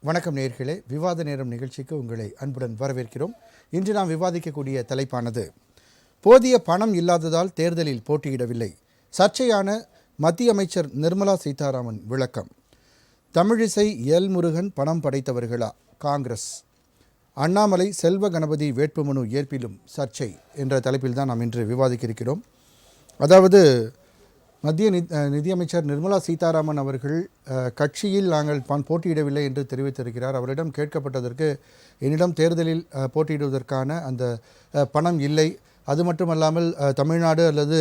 வணக்கம் நேயர்களே, விவாத நேரம் நிகழ்ச்சிக்கு உங்களை அன்புடன் வரவேற்கிறோம். இன்று நாம் விவாதிக்கக்கூடிய தலைப்பானது போதிய பணம் இல்லாததால் தேர்தலில் போட்டியிடவில்லை, சர்ச்சையான மத்திய அமைச்சர் நிர்மலா சீதாராமன் விளக்கம். தமிழிசை எல் முருகன் பணம் படைத்தவர்களா காங்கிரஸ், அண்ணாமலை செல்வ கணபதி வேட்புமனு ஏற்பிலும் சர்ச்சை என்ற தலைப்பில் தான் நாம் இன்று விவாதிக்க இருக்கிறோம். அதாவது மத்திய நிதியமைச்சர் நிர்மலா சீதாராமன் அவர்கள் கட்சியில் நாங்கள் போட்டியிடவில்லை என்று தெரிவித்திருக்கிறார். அவரிடம் கேட்கப்பட்டதற்கு என்னிடம் தேர்தலில் போட்டியிடுவதற்கான அந்த பணம் இல்லை, அது மட்டுமல்லாமல் தமிழ்நாடு அல்லது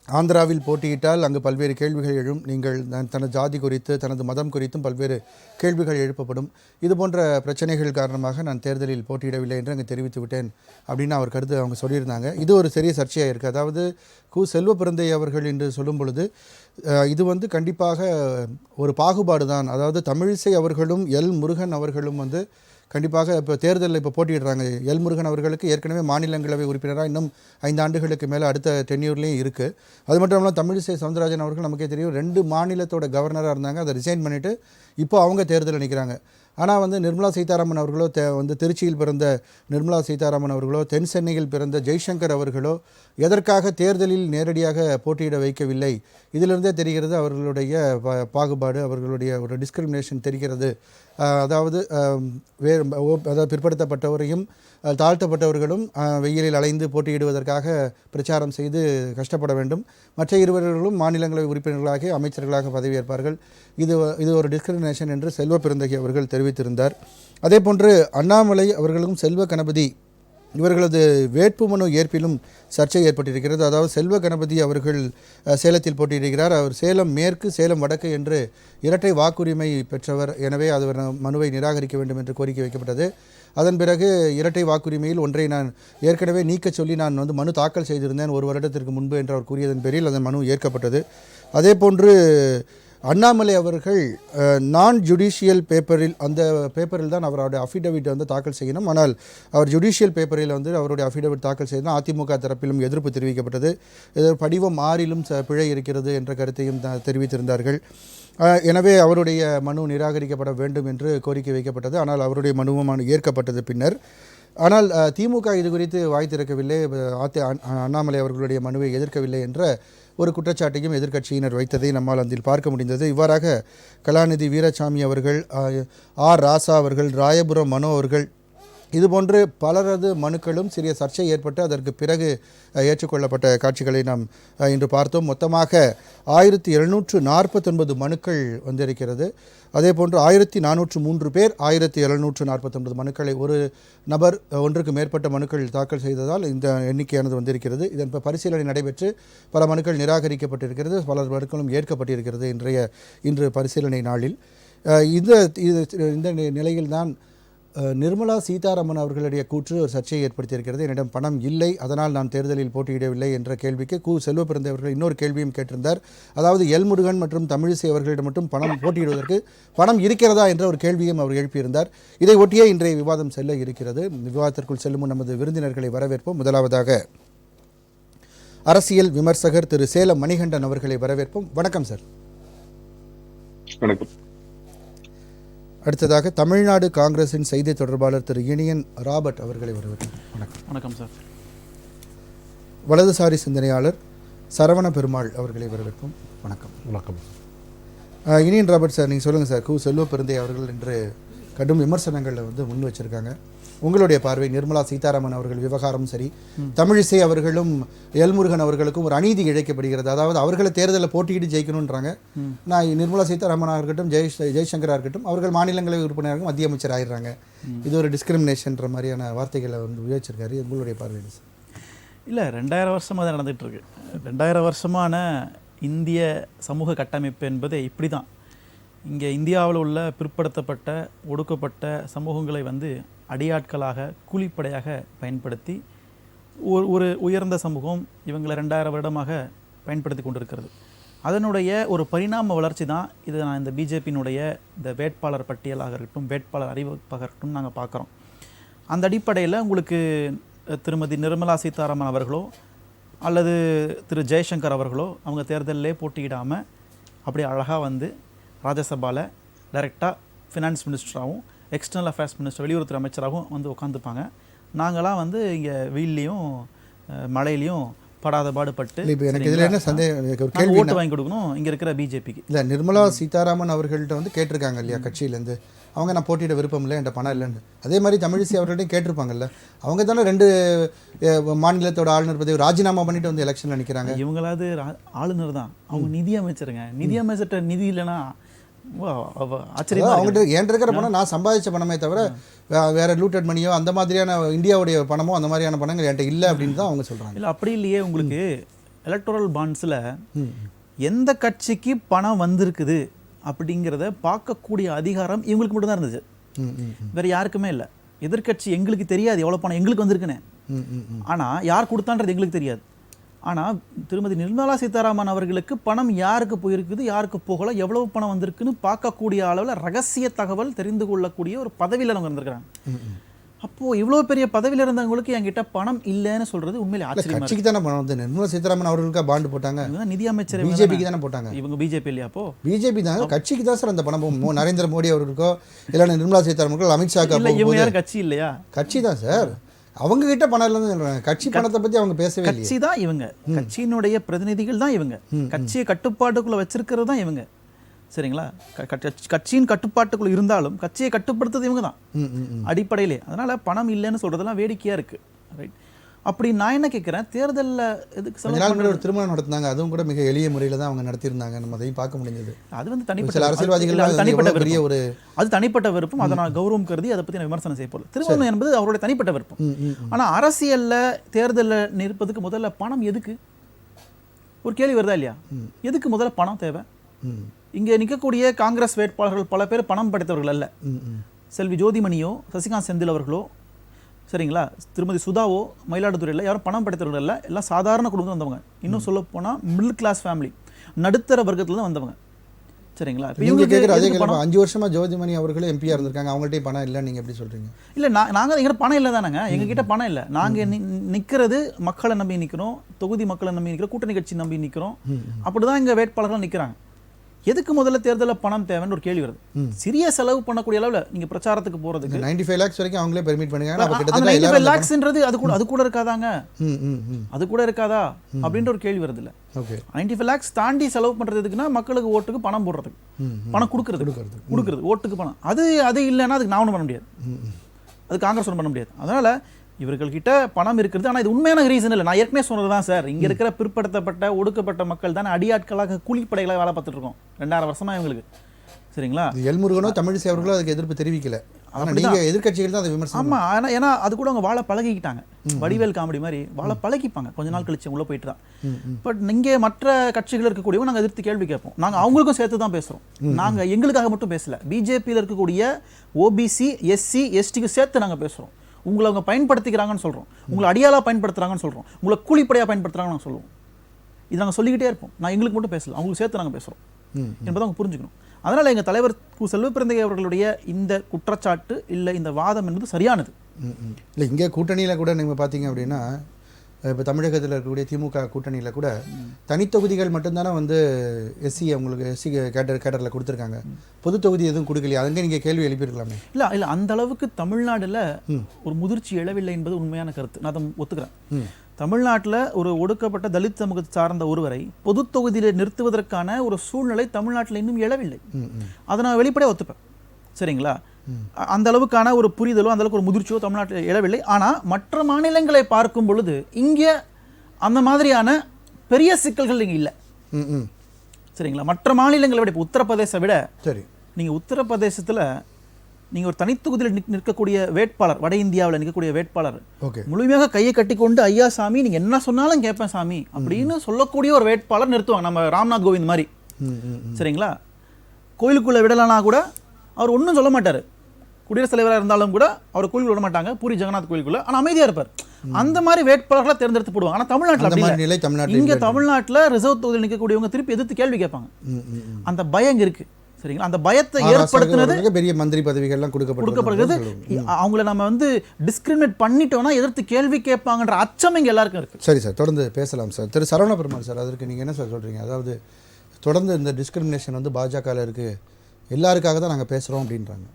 ஆந்திராவில் போட்டியிட்டால் அங்கு பல்வேறு கேள்விகள் எழும், நீங்கள் தனது ஜாதி குறித்து தனது மதம் குறித்தும் பல்வேறு கேள்விகள் எழுப்பப்படும், இது போன்ற பிரச்சனைகள் காரணமாக நான் தேர்தலில் போட்டியிடவில்லை என்று அங்கே தெரிவித்து விட்டேன் அப்படின்னு அவர் கருத்து அவங்க சொல்லியிருந்தாங்க. இது ஒரு பெரிய சர்ச்சையாக இருக்குது. அதாவது செல்வ பிறந்தை அவர்கள் என்று சொல்லும் பொழுது இது கண்டிப்பாக ஒரு பாகுபாடு தான். அதாவது தமிழிசை அவர்களும் எல் முருகன் அவர்களும் கண்டிப்பாக இப்போ தேர்தலில் போட்டியிடுறாங்க. எல் முருகன் அவர்களுக்கு ஏற்கனவே மாநிலங்களவை உறுப்பினராக இன்னும் 5 ஆண்டுகளுக்கு மேலே அடுத்த டென்யூர்லேயும் இருக்குது. அது மட்டும் இல்லாமல் தமிழிசை சவுந்தரராஜன் அவர்கள் நமக்கே தெரியும் 2 மாநிலத்தோட கவர்னராக இருந்தாங்க. அதை ரிசைன் பண்ணிவிட்டு இப்போ அவங்க தேர்தலில் நிற்கிறாங்க. ஆனால் நிர்மலா சீதாராமன் அவர்களோ திருச்சியில் பிறந்த நிர்மலா சீதாராமன் அவர்களோ தென் சென்னையில் பிறந்த ஜெய்சங்கர் அவர்களோ எதற்காக தேர்தலில் நேரடியாக போட்டியிட வைக்கவில்லை, இதிலிருந்தே தெரிகிறது அவர்களுடைய பாகுபாடு, அவர்களுடைய ஒரு டிஸ்கிரிமினேஷன் தெரிகிறது. அதாவது பிற்படுத்தப்பட்டவரையும் தாழ்த்தப்பட்டவர்களும் வெயிலில் அலைந்து போட்டியிடுவதற்காக பிரச்சாரம் செய்து கஷ்டப்பட வேண்டும், மற்ற இருவர்களும் மாநிலங்களவை உறுப்பினர்களாக அமைச்சர்களாக பதவியேற்பார்கள், இது ஒரு டிஸ்கிரிமினேஷன் என்று செல்வ பிறந்தகை அவர்கள் தெரிவித்திருந்தார். அதே போன்று அண்ணாமலை அவர்களும் செல்வ கணபதி இவர்களது வேட்புமனு ஏற்பிலும் சர்ச்சை ஏற்பட்டிருக்கிறது. அதாவது செல்வ கணபதி அவர்கள் சேலத்தில் போட்டியிடுகிறார். அவர் சேலம் மேற்கு சேலம் வடக்கு என்று இரட்டை வாக்குரிமை பெற்றவர். எனவே அவர் மனுவை நிராகரிக்க வேண்டும் என்று கோரிக்கை வைக்கப்பட்டது. அதன் பிறகு இரட்டை வாக்குரிமையில் ஒன்றை நான் ஏற்கனவே நீக்க சொல்லி நான் மனு தாக்கல் செய்திருந்தேன் 1 வருடத்திற்கு முன்பு என்று அவர் கூறியதன் பேரில் அதன் மனு ஏற்கப்பட்டது. அதே போன்று அண்ணாமலை அவர்கள் நான் ஜுடிஷியல் பேப்பரில் அந்த பேப்பரில் தான் அவருடைய அஃபிடவிட் தாக்கல் செய்யணும். ஆனால் அவர் ஜுடிஷியல் பேப்பரில் அவருடைய அஃபிடவிட் தாக்கல் செய்யணும். அதிமுக தரப்பிலும் எதிர்ப்பு தெரிவிக்கப்பட்டது. படிவம் 6லும் பிழை இருக்கிறது என்ற கருத்தையும் தெரிவித்திருந்தார்கள். எனவே அவருடைய மனு நிராகரிக்கப்பட வேண்டும் என்று கோரிக்கை வைக்கப்பட்டது. ஆனால் அவருடைய மனுவும் ஏற்கப்பட்டது பின்னர். ஆனால் திமுக இது குறித்து வாய் திறக்கவில்லை, அண்ணாமலை அவர்களுடைய மனுவை எதிர்க்கவில்லை என்ற ஒரு குற்றச்சாட்டையும் எதிர்க்கட்சியினர் வைத்ததை நம்மால் அதில் பார்க்க முடிந்தது. இவ்வாறாக கலாநிதி வீரசாமி அவர்கள், ஆர் ராசா அவர்கள், ராயபுரம் மனோ அவர்கள், இதுபோன்று பலரது மனுக்களும் சிறிய சர்ச்சை ஏற்பட்டு அதற்கு பிறகு ஏற்றுக்கொள்ளப்பட்ட காட்சிகளை நாம் இன்று பார்த்தோம். மொத்தமாக 1749 மனுக்கள் வந்திருக்கிறது. அதே போன்று 1403 பேர் 1749 மனுக்களை, ஒரு நபர் ஒன்றுக்கு மேற்பட்ட மனுக்கள் தாக்கல் செய்ததால் இந்த எண்ணிக்கையானது வந்திருக்கிறது. இதன் பரிசீலனை நடைபெற்று பல மனுக்கள் நிராகரிக்கப்பட்டிருக்கிறது, பல மனுக்களும் ஏற்கப்பட்டிருக்கிறது இன்று பரிசீலனை நாளில். இந்த நிலையில்தான் நிர்மலா சீதாராமன் அவர்களுடைய கூற்று ஒரு சர்ச்சையை ஏற்படுத்தியிருக்கிறது. என்னிடம் பணம் இல்லை, அதனால் நான் தேர்தலில் போட்டியிடவில்லை என்ற கேள்விக்கு செல்வ பிறந்தை அவர்கள் இன்னொரு கேள்வியும் கேட்டிருந்தார். அதாவது எல் முருகன் மற்றும் தமிழிசை அவர்களிடம் மட்டும் போட்டியிடுவதற்கு பணம் இருக்கிறதா என்ற ஒரு கேள்வியும் அவர் எழுப்பியிருந்தார். இதை ஒட்டியே இன்றைய விவாதம் செல்ல இருக்கிறது. விவாதத்திற்குள் செல்லும் நமது விருந்தினர்களை வரவேற்போம். முதலாவதாக அரசியல் விமர்சகர் திரு சேலம் மணிகண்டன் அவர்களை வரவேற்போம். வணக்கம் சார். வணக்கம். அடுத்ததாக தமிழ்நாடு காங்கிரசின் செய்தி தொடர்பாளர் திரு இனியன் ராபர்ட் அவர்களை வரவேற்கிறேன். வணக்கம். வணக்கம் சார். வலதுசாரி சிந்தனையாளர் சரவண பெருமாள் அவர்களை வரவேற்போம். வணக்கம். வணக்கம். இனியன் ராபர்ட் சார், நீங்கள் சொல்லுங்கள் சார். செல்வ பிறந்தை அவர்கள் என்று கடும் விமர்சனங்களை முன் வச்சிருக்காங்க. உங்களுடைய பார்வை, நிர்மலா சீதாராமன் அவர்கள் விவகாரம் சரி, தமிழிசை அவர்களும் எல்முருகன் அவர்களுக்கும் ஒரு அநீதி இழைக்கப்படுகிறது. அதாவது அவர்களை தேர்தலில் போட்டியிட்டு ஜெயிக்கணுன்றாங்க. நான் நிர்மலா சீதாராமனாக இருக்கட்டும், ஜெய்சங்கராக இருக்கட்டும், அவர்கள் மாநிலங்களவை உறுப்பினர்கள் மத்திய அமைச்சர் ஆயிடுறாங்க. இது ஒரு டிஸ்கிரிமினேஷன்ற மாதிரியான வார்த்தைகளை உபயோகிச்சிருக்காரு. உங்களுடைய பார்வை சார்? இல்லை, 2000 வருஷமாக அதை நடந்துகிட்ருக்கு. 2000 வருஷமான இந்திய சமூக கட்டமைப்பு என்பது இப்படி தான். இங்கே இந்தியாவில் உள்ள பிற்படுத்தப்பட்ட ஒடுக்கப்பட்ட சமூகங்களை அடியாட்களாக கூலிப்படையாக பயன்படுத்தி ஒரு உயர்ந்த சமூகம் இவங்களை 2000 வருடமாக பயன்படுத்தி கொண்டிருக்கிறது. அதனுடைய ஒரு பரிணாம வளர்ச்சி தான் இது. நான் இந்த பிஜேபியினுடைய இந்த வேட்பாளர் பட்டியலாக இருக்கட்டும், வேட்பாளர் அறிவிப்பாக இருக்கட்டும் நாங்கள் பார்க்குறோம். அந்த அடிப்படையில் உங்களுக்கு திருமதி நிர்மலா சீதாராமன் அவர்களோ அல்லது திரு ஜெய்சங்கர் அவர்களோ அவங்க தேர்தலிலே போட்டியிடாமல் அப்படியே அழகாக ராஜ்யசபாவில் டைரெக்டாக ஃபினான்ஸ் மினிஸ்டராகவும் எக்ஸ்டர்னல் அஃபேர்ஸ் மினிஸ்டர் வெளியுறவுத்துறை அமைச்சராகவும் வந்து உட்காந்துப்பாங்க. நாங்களாம் வந்து இங்கே வெயிலையும் மழையிலையும் படாத பாடுபட்டு இப்போ எனக்கு இதில் என்ன சந்தேகம், எனக்கு ஒரு கேள்வி, ஓட்டு வாங்கி கொடுக்கணும் இங்கே இருக்கிற பிஜேபிக்கு. இல்லை நிர்மலா சீதாராமன் அவர்கள்ட்ட வந்து கேட்டிருக்காங்க இல்லையா கட்சியிலேருந்து, அவங்க நான் போட்டியிட விருப்பம் இல்லை, என்கிட்ட பணம் இல்லைன்னு. அதே மாதிரி தமிழிசை அவர்கள்ட்டையும் கேட்டிருப்பாங்கல்ல, அவங்க தானே 2 மாநிலத்தோட ஆளுநர் பதவி ராஜினாமா பண்ணிட்டு வந்து எலெக்ஷனில் நிற்கிறாங்க. இவங்களாவது ஆளுநர் தான், அவங்க நிதி அமைச்சருங்க. நிதி அமைச்சர்கிட்ட நிதி இல்லைன்னா ஆச்சரியமா அவங்ககிட்ட என்கிட்ட இருக்கிற பணம் நான் சம்பாதிச்ச பணமே தவிர வேற லூட்டட் மணியோ அந்த மாதிரியான இந்தியாவுடைய பணமோ அந்த மாதிரியான பணங்கள் என்கிட்ட இல்லை அப்படின்னு தான் அவங்க சொல்கிறாங்க. இல்லை அப்படி இல்லையே. உங்களுக்கு எலக்டோரல் பாண்ட்ஸில் எந்த கட்சிக்கு பணம் வந்திருக்குது அப்படிங்கிறத பார்க்கக்கூடிய அதிகாரம் இவங்களுக்கு மட்டும் தான் இருந்துச்சு, வேற யாருக்குமே இல்லை. எதிர்கட்சி எங்களுக்கு தெரியாது எவ்வளோ பணம் எங்களுக்கு வந்திருக்குன்னு, ஆனால் யார் கொடுத்தான்றது எங்களுக்கு தெரியாது. ஆனால் திருமதி நிர்மலா சீதாராமன் அவர்களுக்கு பணம் யாருக்கு போயிருக்குது, யாருக்கு போகல, எவ்வளவு பணம் வந்திருக்குன்னு பார்க்கக்கூடிய அளவில் ரகசிய தகவல் தெரிந்து கொள்ளக்கூடிய ஒரு பதவியில் அவங்க இருந்திருக்கிறாங்க. அப்போது இவ்வளோ பெரிய பதவியில் இருந்தவங்களுக்கு என்கிட்ட பணம் இல்லைன்னு சொல்கிறது உண்மையிலே ஆச்சரியமா. கட்சிக்கு தானே பணம் வந்து நிர்மலா சீதாராமன் அவர்களுக்கு பாண்டு போட்டாங்க, நிதி அமைச்சர் பிஜேபிக்கு தானே போட்டாங்க. இவங்க பிஜேபி இல்லையா? அப்போ பிஜேபி தான், கட்சிக்கு தான் சார் அந்த பணம். நரேந்திர மோடி அவர்களுக்கோ இல்லை நிர்மலா சீதாராமனுக்கோ அமித்ஷாக்கோ இவங்க யாரும் கட்சி இல்லையா? கட்சி தான் சார், அவங்க கிட்ட பணம் இல்லைன்னு சொல்றாங்க. கட்சி பணத்தை பத்தி அவங்க பேசவே இல்லை. கட்சி தான் இவங்க, கட்சியினுடைய பிரதிநிதிகள் தான் இவங்க, கட்சியை கட்டுப்பாட்டுக்குள்ள வச்சிருக்கிறது தான் இவங்க. சரிங்களா? கட்சியின் கட்டுப்பாட்டுக்குள்ள இருந்தாலும் கட்சியை கட்டுப்படுத்துறது இவங்க தான் அடிப்படையிலே. அதனால பணம் இல்லைன்னு சொல்றதெல்லாம் வேடிக்கையா இருக்கு. ரைட். அப்படி நான் என்ன கேட்குறேன், தேர்தலில் எதுக்கு ஒரு திருமணம் நடத்தினாங்க, அதுவும் கூட மிக எளிய முறையில் தான் அவங்க நடத்தியிருந்தாங்க, நம்ம அதையும் பார்க்க முடிஞ்சது. அது வந்து தனிப்பட்ட அரசியல்வாதிகள் தனிப்பட்ட பெரிய ஒரு அது தனிப்பட்ட விருப்பம், அதை நான் கௌரவம் கருதி அதை பற்றி நான் விமர்சனம் செய்ய போகல. திருமணம் என்பது அவருடைய தனிப்பட்ட விருப்பம். ஆனால் அரசியலில் தேர்தலில் நிற்பதுக்கு முதல்ல பணம் எதுக்கு ஒரு கேள்வி வருதா இல்லையா? எதுக்கு முதல்ல பணம் தேவை? இங்கே நிற்கக்கூடிய காங்கிரஸ் வேட்பாளர்கள் பல பேர் பணம் படைத்தவர்கள் அல்ல. செல்வி ஜோதிமணியோ சசிகாந்த் செந்தில் அவர்களோ, சரிங்களா, திருமதி சுதாவோ மயிலாடுதுறையில் யாரும் பணம் படைத்தவர்கள் இல்லை, எல்லாம் சாதாரண குடும்பம் வந்தவங்க. இன்னும் சொல்ல போனால் மிடில் கிளாஸ் ஃபேமிலி, நடுத்தர வர்க்கத்தில் தான் வந்தவங்க. சரிங்களா? நீங்கள் கேட்குற அதே 5 வருஷமாக ஜோதிமணி அவர்களும் எம்பியாக இருந்திருக்காங்க, அவங்கள்ட்ட பணம் இல்லை, நீங்கள் எப்படி சொல்கிறீங்க? இல்லை, நாங்கள் எங்கிட்ட பணம் இல்லை தானேங்க, எங்ககிட்ட பணம் இல்லை. நாங்கள் நிற்கிறது மக்களை நம்பி நிற்கிறோம், தொகுதி மக்களை நம்பி நிற்கிறோம், கூட்டணி கட்சி நம்பி நிற்கிறோம். அப்படி தான் எங்கள் வேட்பாளர்கள் நிற்கிறாங்க. எதுக்கு முதல்ல தேர்தலில் பணம் தேவைன்னு ஒரு கேள்வி வருது. சிறிய செலவு பண்ணக்கூடிய அளவில் நீங்கள் பிரச்சாரத்துக்கு போகிறதுக்கு 95 lakhs வரைக்கும் அவங்களே பெர்மிட் பண்ணுங்க. 95 lakhsன்றது அது கூட இருக்காதாங்க, அது கூட இருக்காதா அப்படின்ற ஒரு கேள்வி வருது. இல்லை, 95 lakhs தாண்டி செலவு பண்ணுறது எதுக்குன்னா மக்களுக்கு ஓட்டுக்கு பணம் போடுறதுக்கு, பணம் கொடுக்குறது ஓட்டுக்கு பணம். அது இல்லைன்னா அதுக்கு நான் ஒன்றும் பண்ண முடியாது, அது காங்கிரஸ் ஒன்றும் பண்ண முடியாது. அதனால் இவர்கள்கிட்ட பணம் இருக்கிறது. ஆனால் இது உண்மையான ரீசன் இல்லை. நான் ஏற்கனவே சொன்னது தான் சார், இங்கே இருக்கிற பிற்படுத்தப்பட்ட ஒடுக்கப்பட்ட மக்கள் தானே அடியாட்களாக கூலிப்படைகளாக வேலை பார்த்துட்டு இருக்கோம் 2000 வருஷமாக இவங்களுக்கு. சரிங்களா? எல்முருகனோ தமிழிசை அவர்களோ அதுக்கு எதிர்ப்பு தெரிவிக்கல. ஆனால் நீங்கள் எதிர்கட்சிகள் தான் அதை விமர்சனம். ஆமாம், ஆனால் ஏன்னா அது கூட அவங்க வாழ பழகிக்கிட்டாங்க. வடிவேல் காமெடி மாதிரி வாழ பழகிப்பாங்க, கொஞ்ச நாள் கழிச்சு உள்ளே போயிட்டு தான். பட் இங்கே மற்ற கட்சிகள் இருக்கக்கூடியவங்க நாங்கள் எதிர்த்து கேள்வி கேட்போம். நாங்கள் அவங்களுக்கும் சேர்த்து தான் பேசுகிறோம். நாங்கள் எங்களுக்காக மட்டும் பேசல, பிஜேபியில் இருக்கக்கூடிய ஓபிசி எஸ்சி எஸ்டிக்கு சேர்த்து நாங்கள் பேசுகிறோம். உங்களை அவங்க பயன்படுத்திக்கிறாங்கன்னு சொல்கிறோம், உங்களை அடியாளாக பயன்படுத்துகிறாங்கன்னு சொல்கிறோம், உங்களை கூலிப்படையாக பயன்படுத்துகிறாங்கன்னு நாங்கள் சொல்லுவோம். இது நாங்கள் சொல்லிக்கிட்டே இருப்போம். நான் எங்களுக்கு மட்டும் பேசல, அவங்களுக்கு சேர்த்து நாங்கள் பேசுகிறோம் என்பதை அவங்க புரிஞ்சுக்கணும். அதனால் எங்கள் தலைவர் செல்வப்பிரந்தை அவர்களுடைய இந்த குற்றச்சாட்டு இல்லை, இந்த வாதம் என்பது சரியானது. இல்லை, இங்கே கூட்டணியில் கூட நீங்கள் பார்த்தீங்க அப்படின்னா, இப்போ தமிழகத்தில் இருக்கக்கூடிய திமுக கூட்டணியில் கூட தனித்தொகுதிகள் மட்டும்தானே வந்து எஸ்சி கேட்டரில் கொடுத்துருக்காங்க, பொது தொகுதி எதுவும் கொடுக்கலையா? அங்கே நீங்கள் கேள்வி எழுப்பியிருக்கலாமே. இல்லை அந்த அளவுக்கு தமிழ்நாட்டில் ஒரு முதிர்ச்சி எழவில்லை என்பது உண்மையான கருத்து, நான் அதை ஒத்துக்கிறேன். தமிழ்நாட்டில் ஒரு ஒடுக்கப்பட்ட தலித் சமூகத்தை சார்ந்த ஒருவரை பொது தொகுதியில் நிறுத்துவதற்கான ஒரு சூழ்நிலை தமிழ்நாட்டில் இன்னும் எழவில்லை. அதை நான் வெளிப்படையாக ஒத்துப்பேன். சரிங்களா? அந்த அளவுக்கான ஒரு புரிதலோ அந்த அளவுக்கு ஒரு முதிர்ச்சியோ தமிழ்நாட்டில் எழவில்லை. ஆனால் மற்ற மாநிலங்களை பார்க்கும் பொழுது இங்கே அந்த மாதிரியான பெரிய சிக்கல்கள் இங்கே இல்லை. சரிங்களா? மற்ற மாநிலங்களை விட இப்போ உத்தரப்பிரதேசத்தை விட, சரி, நீங்கள் உத்தரப்பிரதேசத்தில் நீங்கள் ஒரு தனித்தொகுதியில் நிற்கக்கூடிய வேட்பாளர், வட இந்தியாவில் நிற்கக்கூடிய வேட்பாளர் முழுமையாக கையை கட்டி கொண்டு ஐயா சாமி நீங்கள் என்ன சொன்னாலும் கேட்பேன் சாமி அப்படின்னு சொல்லக்கூடிய ஒரு வேட்பாளர் நிறுத்துவாங்க. நம்ம ராம்நாத் கோவிந்த் மாதிரி. சரிங்களா? கோயிலுக்குள்ளே விடலைன்னா கூட அவர் ஒன்றும் சொல்ல மாட்டார். குடியரசுத் தலைவராக இருந்தாலும் கூட அவர் கோயிலுக்கு விட மாட்டாங்க, பூரி ஜெகநாத் கோயிலுக்குள்ள, ஆனால் அமைதியாக இருப்பார். அந்த மாதிரி வேட்பாளர்களை தேர்ந்தெடுத்து போடுவாங்க. ஆனால் தமிழ்நாட்டில் இங்கே தமிழ்நாட்டில் ரிசர்வ் தொகுதியில் நிற்கக்கூடியவங்க திருப்பி எதிர்த்து கேள்வி கேட்பாங்க. அந்த பயம் இருக்கு. சரிங்களா? அந்த பயத்தை ஏற்படுத்தினது பெரிய மந்திரி பதவிகள்லாம் கொடுக்கப்படுகிறது. அவங்கள நம்ம வந்து டிஸ்கிரிமினேட் பண்ணிட்டோம்னா எதிர்த்து கேள்வி கேட்பாங்கன்ற அச்சம் இங்கே எல்லாருக்கும் இருக்கு. சரி சார், தொடர்ந்து பேசலாம் சார். திரு சரவண பெருமாள் சார், அதற்கு நீங்கள் என்ன சார் சொல்கிறீங்க? அதாவது தொடர்ந்து இந்த டிஸ்கிரிமினேஷன் வந்து பாஜகவில் இருக்குது, எல்லாருக்காக தான் நாங்கள் பேசுகிறோம் அப்படின்றாங்க.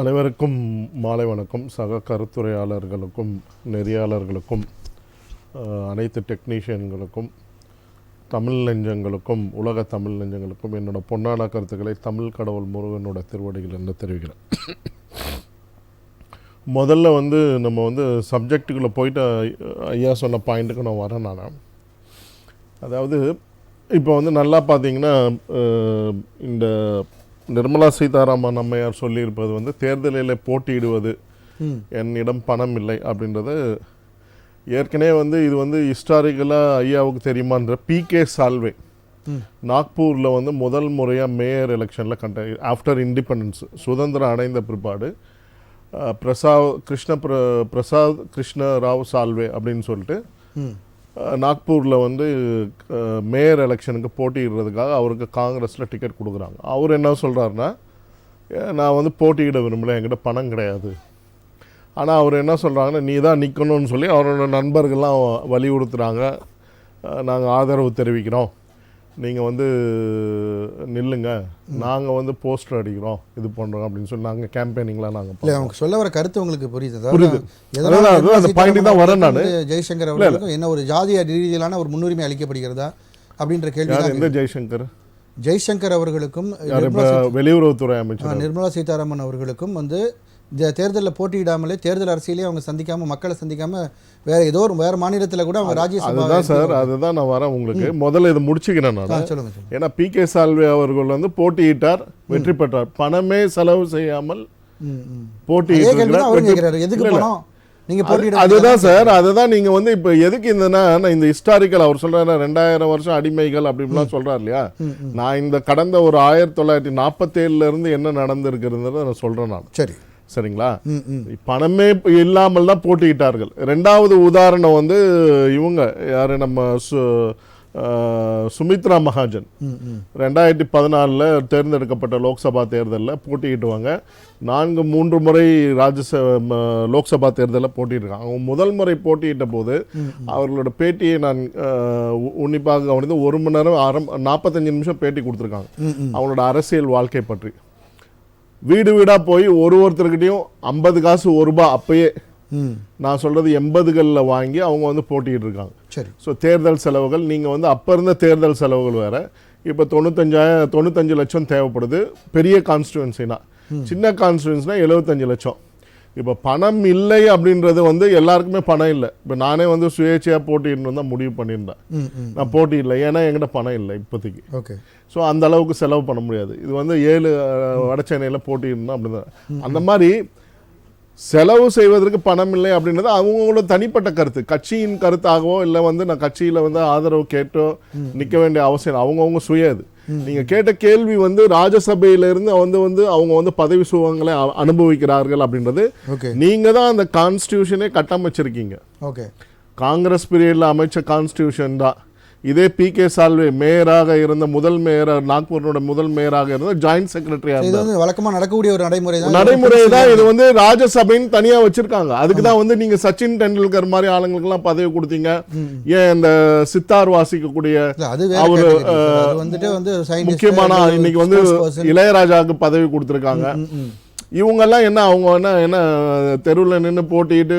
அனைவருக்கும் மாலை வணக்கம். சக கருத்துரையாளர்களுக்கும் நெறியாளர்களுக்கும் அனைத்து டெக்னீஷியன்களுக்கும் தமிழ் நெஞ்சங்களுக்கும் உலக தமிழ் நெஞ்சங்களுக்கும் என்னோட பொன்னான கருத்துக்களை தமிழ் கடவுள் முருகனோட திருவடிகள் என்று தெரிவிக்கிறேன். முதல்ல நம்ம சப்ஜெக்டுக்குள்ளே போயிட்டு ஐயா சொன்ன பாயிண்ட்டுக்கு நான் வரேன். நான் அதாவது இப்போ நல்லா பார்த்தீங்கன்னா இந்த நிர்மலா சீதாராமன் அம்மையார் சொல்லியிருப்பது தேர்தலில் போட்டியிடுவது என்னிடம் பணம் இல்லை அப்படின்றது ஏற்கனவே இது ஹிஸ்டாரிக்கலாக ஐயாவுக்கு தெரியுமான்ற பி.கே. சால்வே நாக்பூரில் முதல் முறையாக மேயர் எலெக்ஷனில் ஆஃப்டர் இண்டிபெண்டன்ஸ் சுதந்திரம் அடைந்த பிற்பாடு பிரசாத் கிருஷ்ண ராவ் சால்வே அப்படின்னு சொல்லிட்டு நாக்பூரில் மேயர் எலெக்ஷனுக்கு போட்டியிடுறதுக்காக அவருக்கு காங்கிரஸில் டிக்கெட் கொடுக்குறாங்க. அவர் என்ன சொல்கிறாருன்னா, நான் போட்டியிட விரும்பலை, என்கிட்ட பணம் கிடையாது. ஆனால் அவர் என்ன சொல்கிறாங்கன்னா, நீ தான் நிற்கணும்னு சொல்லி அவரோட நண்பர்கள்லாம் வலியுறுத்துகிறாங்க. நாங்கள் ஆதரவு தெரிவிக்கிறோம், நீங்கள் நில்லுங்க, நாங்கள் போஸ்டர் அடிக்கிறோம், இது பண்ணுறோம் அப்படின்னு சொல்லி நாங்கள் கேம்பெயினிங்லாம் நாங்கள் அவங்க சொல்ல வர கருத்து உங்களுக்கு புரியுது? அந்த பாயிண்ட் தான் வரேன் நான். ஜெய்சங்கர் அவர்களுக்கும் என்ன ஒரு ஜாதிய ரீதியிலான ஒரு முன்னுரிமை அளிக்கப்படுகிறதா அப்படின்ற கேள்வி. எந்த ஜெய்சங்கர் அவர்களுக்கும் வெளியுறவுத்துறை அமைச்சர் நிர்மலா சீதாராமன் அவர்களுக்கும் தேர்தலில் போட்டியிடாமலே தேர்தல் அரசியலே அவங்க சந்திக்காமல் மக்களை சந்திக்காமல் வேற மாநிலத்தில் கூட அவங்க ராஜ்யசபா. அதுதான் சார், அதுதான் நான் வரேன் உங்களுக்கு. முதல்ல இதை முடிச்சுக்கிறேன் நான். சொல்லுங்க. ஏன்னா பி.கே. சால்வே அவர்கள் போட்டியிட்டார், வெற்றி பெற்றார். பணமே செலவு செய்யாமல் போட்டியிட்டார். எதுக்கு பணம்? அதுதான் சார், அதுதான் நீங்க இப்ப எதுக்கு இந்த ஹிஸ்டாரிக்கல் அவர் சொல்றாரு 2000 வருஷம் அடிமைகள் அப்படின்லாம் சொல்றாரு இல்லையா. நான் இந்த கடந்த ஒரு 1947 இருந்து என்ன நடந்திருக்கிறத நான் சொல்றேன் நான். சரிங்களா? பணமே இல்லாமல் தான் போட்டியிட்டார்கள். ரெண்டாவது உதாரணம் இவங்க யாரு, நம்ம சுமித்ரா மகாஜன் 2014 தேர்ந்தெடுக்கப்பட்ட லோக்சபா தேர்தலில் போட்டியிட்டுவாங்க. 3 முறை லோக்சபா தேர்தலில் போட்டியிருக்காங்க. அவங்க முதல் முறை போட்டியிட்ட போது அவர்களோட பேட்டியை நான் உன்னிப்பாக கவனித்து 1 மணி நேரம் 45 நிமிஷம் பேட்டி கொடுத்துருக்காங்க அவங்களோட அரசியல் வாழ்க்கை பற்றி. வீடு வீடாக போய் ஒருத்தருக்கிட்டையும் 50 காசு ₹1 அப்பயே நான் சொல்றது 80களில் வாங்கி அவங்க போட்டிட்டு இருக்காங்க. ஸோ தேர்தல் செலவுகள் நீங்கள் அப்போ இருந்த தேர்தல் செலவுகள் வேற. இப்போ 95 லட்சம் தேவைப்படுது பெரிய கான்ஸ்டிடுவன்சினா. சின்ன கான்ஸ்டிடுவன்சினா 75 லட்சம். இப்போ பணம் இல்லை அப்படின்றது எல்லாருக்குமே பணம் இல்லை. இப்போ நானே சுயேட்சையாக போட்டிடணும் தான் முடிவு பண்ணியிருந்தேன். நான் போட்டியிடல, ஏன்னா என்கிட்ட பணம் இல்லை இப்போதைக்கு. ஓகே. ஸோ அந்த அளவுக்கு செலவு பண்ண முடியாது. இது 7 வட சென்னையில் போட்டிடணும் அப்படிதான். அந்த மாதிரி செலவு செய்வதற்கு பணம் இல்லை அப்படின்றது அவங்களோட தனிப்பட்ட கருத்து. கட்சியின் கருத்தாகவோ இல்லை நான் கட்சியில் ஆதரவு கேட்டோ நிற்க வேண்டிய அவசியம் அவங்கவுங்க சுய. அது நீங்க கேட்ட கேள்வி ராஜ்யசபையிலிருந்து அவங்க பதவி சுகங்களை அனுபவிக்கிறார்கள் அப்படின்றது. நீங்க தான் அந்த கான்ஸ்டிடியூஷனே கட்டமைச்சிருக்கீங்க. காங்கிரஸ் பீரியட்ல அமைச்ச கான்ஸ்டிடியூஷன் தான். இதே பி.கே. சால்வே மேயராக இருந்த முதல் மேயர், நாக்பூரோட முதல் மேயராக இருந்த ஜாயிண்ட் செக்ரட்டரியா இருந்தார். வழக்கமா நடக்கக்கூடிய ஒரு நடைமுறை தான் இது. ராஜ்யசபைன்னு தனியா வச்சிருக்காங்க. அதுக்கு தான் நீங்க சச்சின் டெண்டுல்கர் மாதிரி ஆளுங்களுக்கு எல்லாம் பதவி கொடுத்தீங்க. ஏன் இந்த சித்தார் வாசிக்கக்கூடிய அவரு முக்கியமான இன்னைக்கு இளையராஜாவுக்கு பதவி கொடுத்திருக்காங்க. இவங்கெல்லாம் என்ன அவங்க என்ன தெருவில் நின்று போட்டிட்டு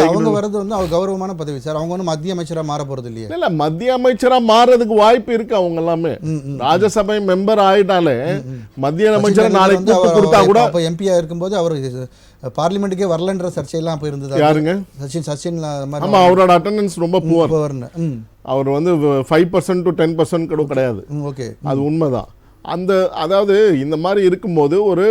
அவங்க வர்றது அவங்க கௌரவமான பதவி சார். அவங்க மத்திய அமைச்சராக மாற போறது இல்லையா? இல்ல, மத்திய அமைச்சராக மாறதுக்கு வாய்ப்பு இருக்கு. அவங்க எல்லாமே ராஜ்யசபை மெம்பர் ஆயிட்டாலே மத்திய அமைச்சர் நாளைக்கு கொடுத்தா கூட. எம்பியா இருக்கும்போது அவர் பார்லிமெண்ட்டுக்கே வரலன்ற சர்ச்சையெல்லாம் போயிருந்தது. யாருங்க? சச்சின். ஆமா, அவரோட அட்டெண்டன்ஸ் ரொம்ப புவர். அவர் 5% to 10% கூட கிடையாது. ஓகே, அது உண்மைதான். அதாவது இந்த மாதிரி இருக்கும்போது ஒரு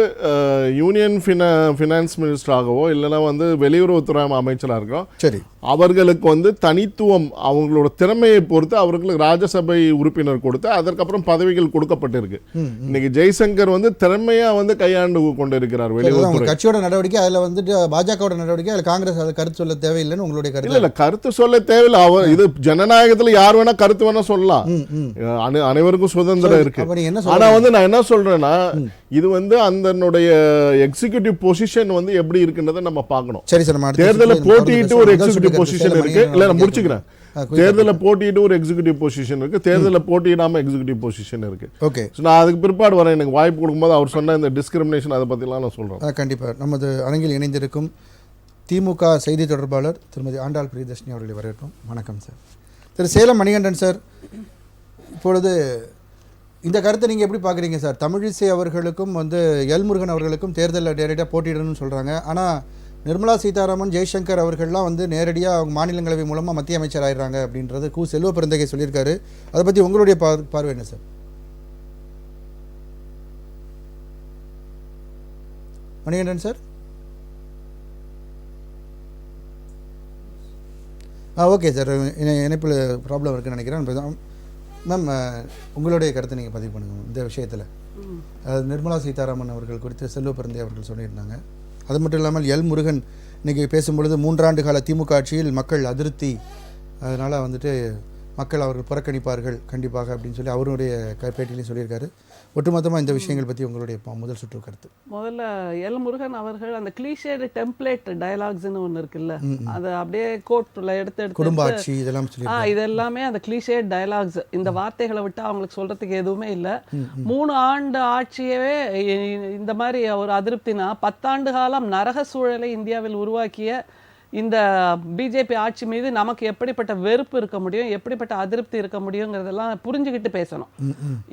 யூனியன் ஃபினான்ஸ் மினிஸ்டராகவோ இல்லைன்னா வெளியுறவுத்துறை அமைச்சராக இருக்கோம், சரி, அவர்களுக்கு தனித்துவம் அவங்களோட திறமையை பொறுத்து அவர்களுக்கு ராஜ்யசபை உறுப்பினர் கொடுத்து அதற்கப்புறம் பதவிகள் கொடுக்கப்பட்டிருக்கு. இன்னைக்கு ஜெய்சங்கர் திறமையா கையாண்டு கொண்டிருக்கிறார் வெளியுறவுத்துறை. கட்சியோட நடவடிக்கை அதுல பாஜகவோட நடவடிக்கை அதுல காங்கிரஸ் அதை கருத்து சொல்ல தேவையில்லைன்னு உங்களுடைய கருத்து? இல்ல, கருத்து சொல்ல தேவையில்லை. இது ஜனநாயகத்துல யார் வேணா கருத்து வேணா சொல்லலாம். அனைவருக்கும் சுதந்திரம் இருக்கு. ஆனா நான் என்ன சொல்றேன்னா இது அதனுடைய எக்ஸிகியூட்டிவ் பொசிஷன் எப்படி இருக்குன்றதை நம்ம பார்க்கணும். சரி சார், நம்ம தேர்தலை போட்டியிட்டு ஒரு எக்ஸிகியூட்டிவ் பொசிஷன் இருக்கு. இல்ல நான் முடிச்சுக்கிறேன். தேர்தலை போட்டியிட்டு ஒரு எக்ஸிகியூட்டிவ் பொசிஷன் இருக்கு, தேர்தலை போட்டியிடாம எக்ஸிகியூட்டிவ் பொசிஷன் இருக்கு. ஓகே, நான் அதுக்கு பிற்பாடு வரேன். எனக்கு வாய்ப்பு கொடுக்கும்போது அவர் சொன்ன இந்த டிஸ்கிரிமினேஷன் அதை பத்திலாம் நான் சொல்றேன். கண்டிப்பா நமது அரங்கில் இணைந்திருக்கும் திமுக செய்தி தொடர்பாளர் திருமதி ஆண்டாள் பிரியதர்ஷினி அவர்களை வரவேற்போம். வணக்கம் சார். திரு சேலம் மணிகண்டன் சார், இப்பொழுது இந்த கருத்தை நீங்கள் எப்படி பார்க்குறீங்க சார்? தமிழிசை அவர்களுக்கும் எல் முருகன் அவர்களுக்கும் தேர்தலில் நேரடியாக போட்டியிடணும்னு சொல்கிறாங்க. ஆனால் நிர்மலா சீதாராமன், ஜெய்சங்கர் அவர்கள்லாம் நேரடியாக அவங்க மாநிலங்களவை மூலமாக மத்திய அமைச்சர் ஆயிடுறாங்க அப்படின்றது செல்வ பெருந்தகை சொல்லியிருக்காரு. அதை பற்றி உங்களுடைய பார்வை என்ன sir? Manikandan sir. Okay sir, இணைப்பில் ப்ராப்ளம் இருக்குன்னு நினைக்கிறேன். மேம், உங்களுடைய கருத்தை நீங்கள் பதிவு பண்ணுங்கள் இந்த விஷயத்தில். நிர்மலா சீதாராமன் அவர்கள் குறித்து செல்வ பெருந்தகை அவர்கள் சொல்லியிருந்தாங்க. அது மட்டும் இல்லாமல் எல் முருகன் இன்றைக்கி பேசும்பொழுது 3 ஆண்டு கால திமுக ஆட்சியில் மக்கள் அதிருப்தி, அதனால் மக்கள் அவர்கள் புறக்கணிப்பார்கள் கண்டிப்பாக அப்படின்னு சொல்லி அவருடைய பேட்டியிலையும் சொல்லியிருக்காரு. ஒட்டுமொத்தமாக இந்த விஷயங்கள் பற்றி உங்களுடைய முதல் சுற்று கருத்து. முதல்ல எல் முருகன் அவர்கள் அந்த கிளீஷேடு டெம்ப்ளேட் டயலாக்ஸ்னு ஒன்று இருக்குல்ல, அதை அப்படியே கோர்ட்டில் எடுத்து குடும்ப ஆட்சி இதெல்லாம் சொல்லி இதெல்லாமே அந்த கிளீஷேட் டயலாக்ஸ், இந்த வார்த்தைகளை விட்டு அவங்களுக்கு சொல்றதுக்கு எதுவுமே இல்லை. 3 ஆண்டு ஆட்சியவே இந்த மாதிரி ஒரு அதிருப்தினா 10 ஆண்டு காலம் நரக சூழலை இந்தியாவில் உருவாக்கிய இந்த பிஜேபி ஆட்சி மீது நமக்கு எப்படிப்பட்ட வெறுப்பு இருக்க முடியும், எப்படிப்பட்ட அதிருப்தி இருக்க முடியுங்கிறதெல்லாம் புரிஞ்சுக்கிட்டு பேசணும்.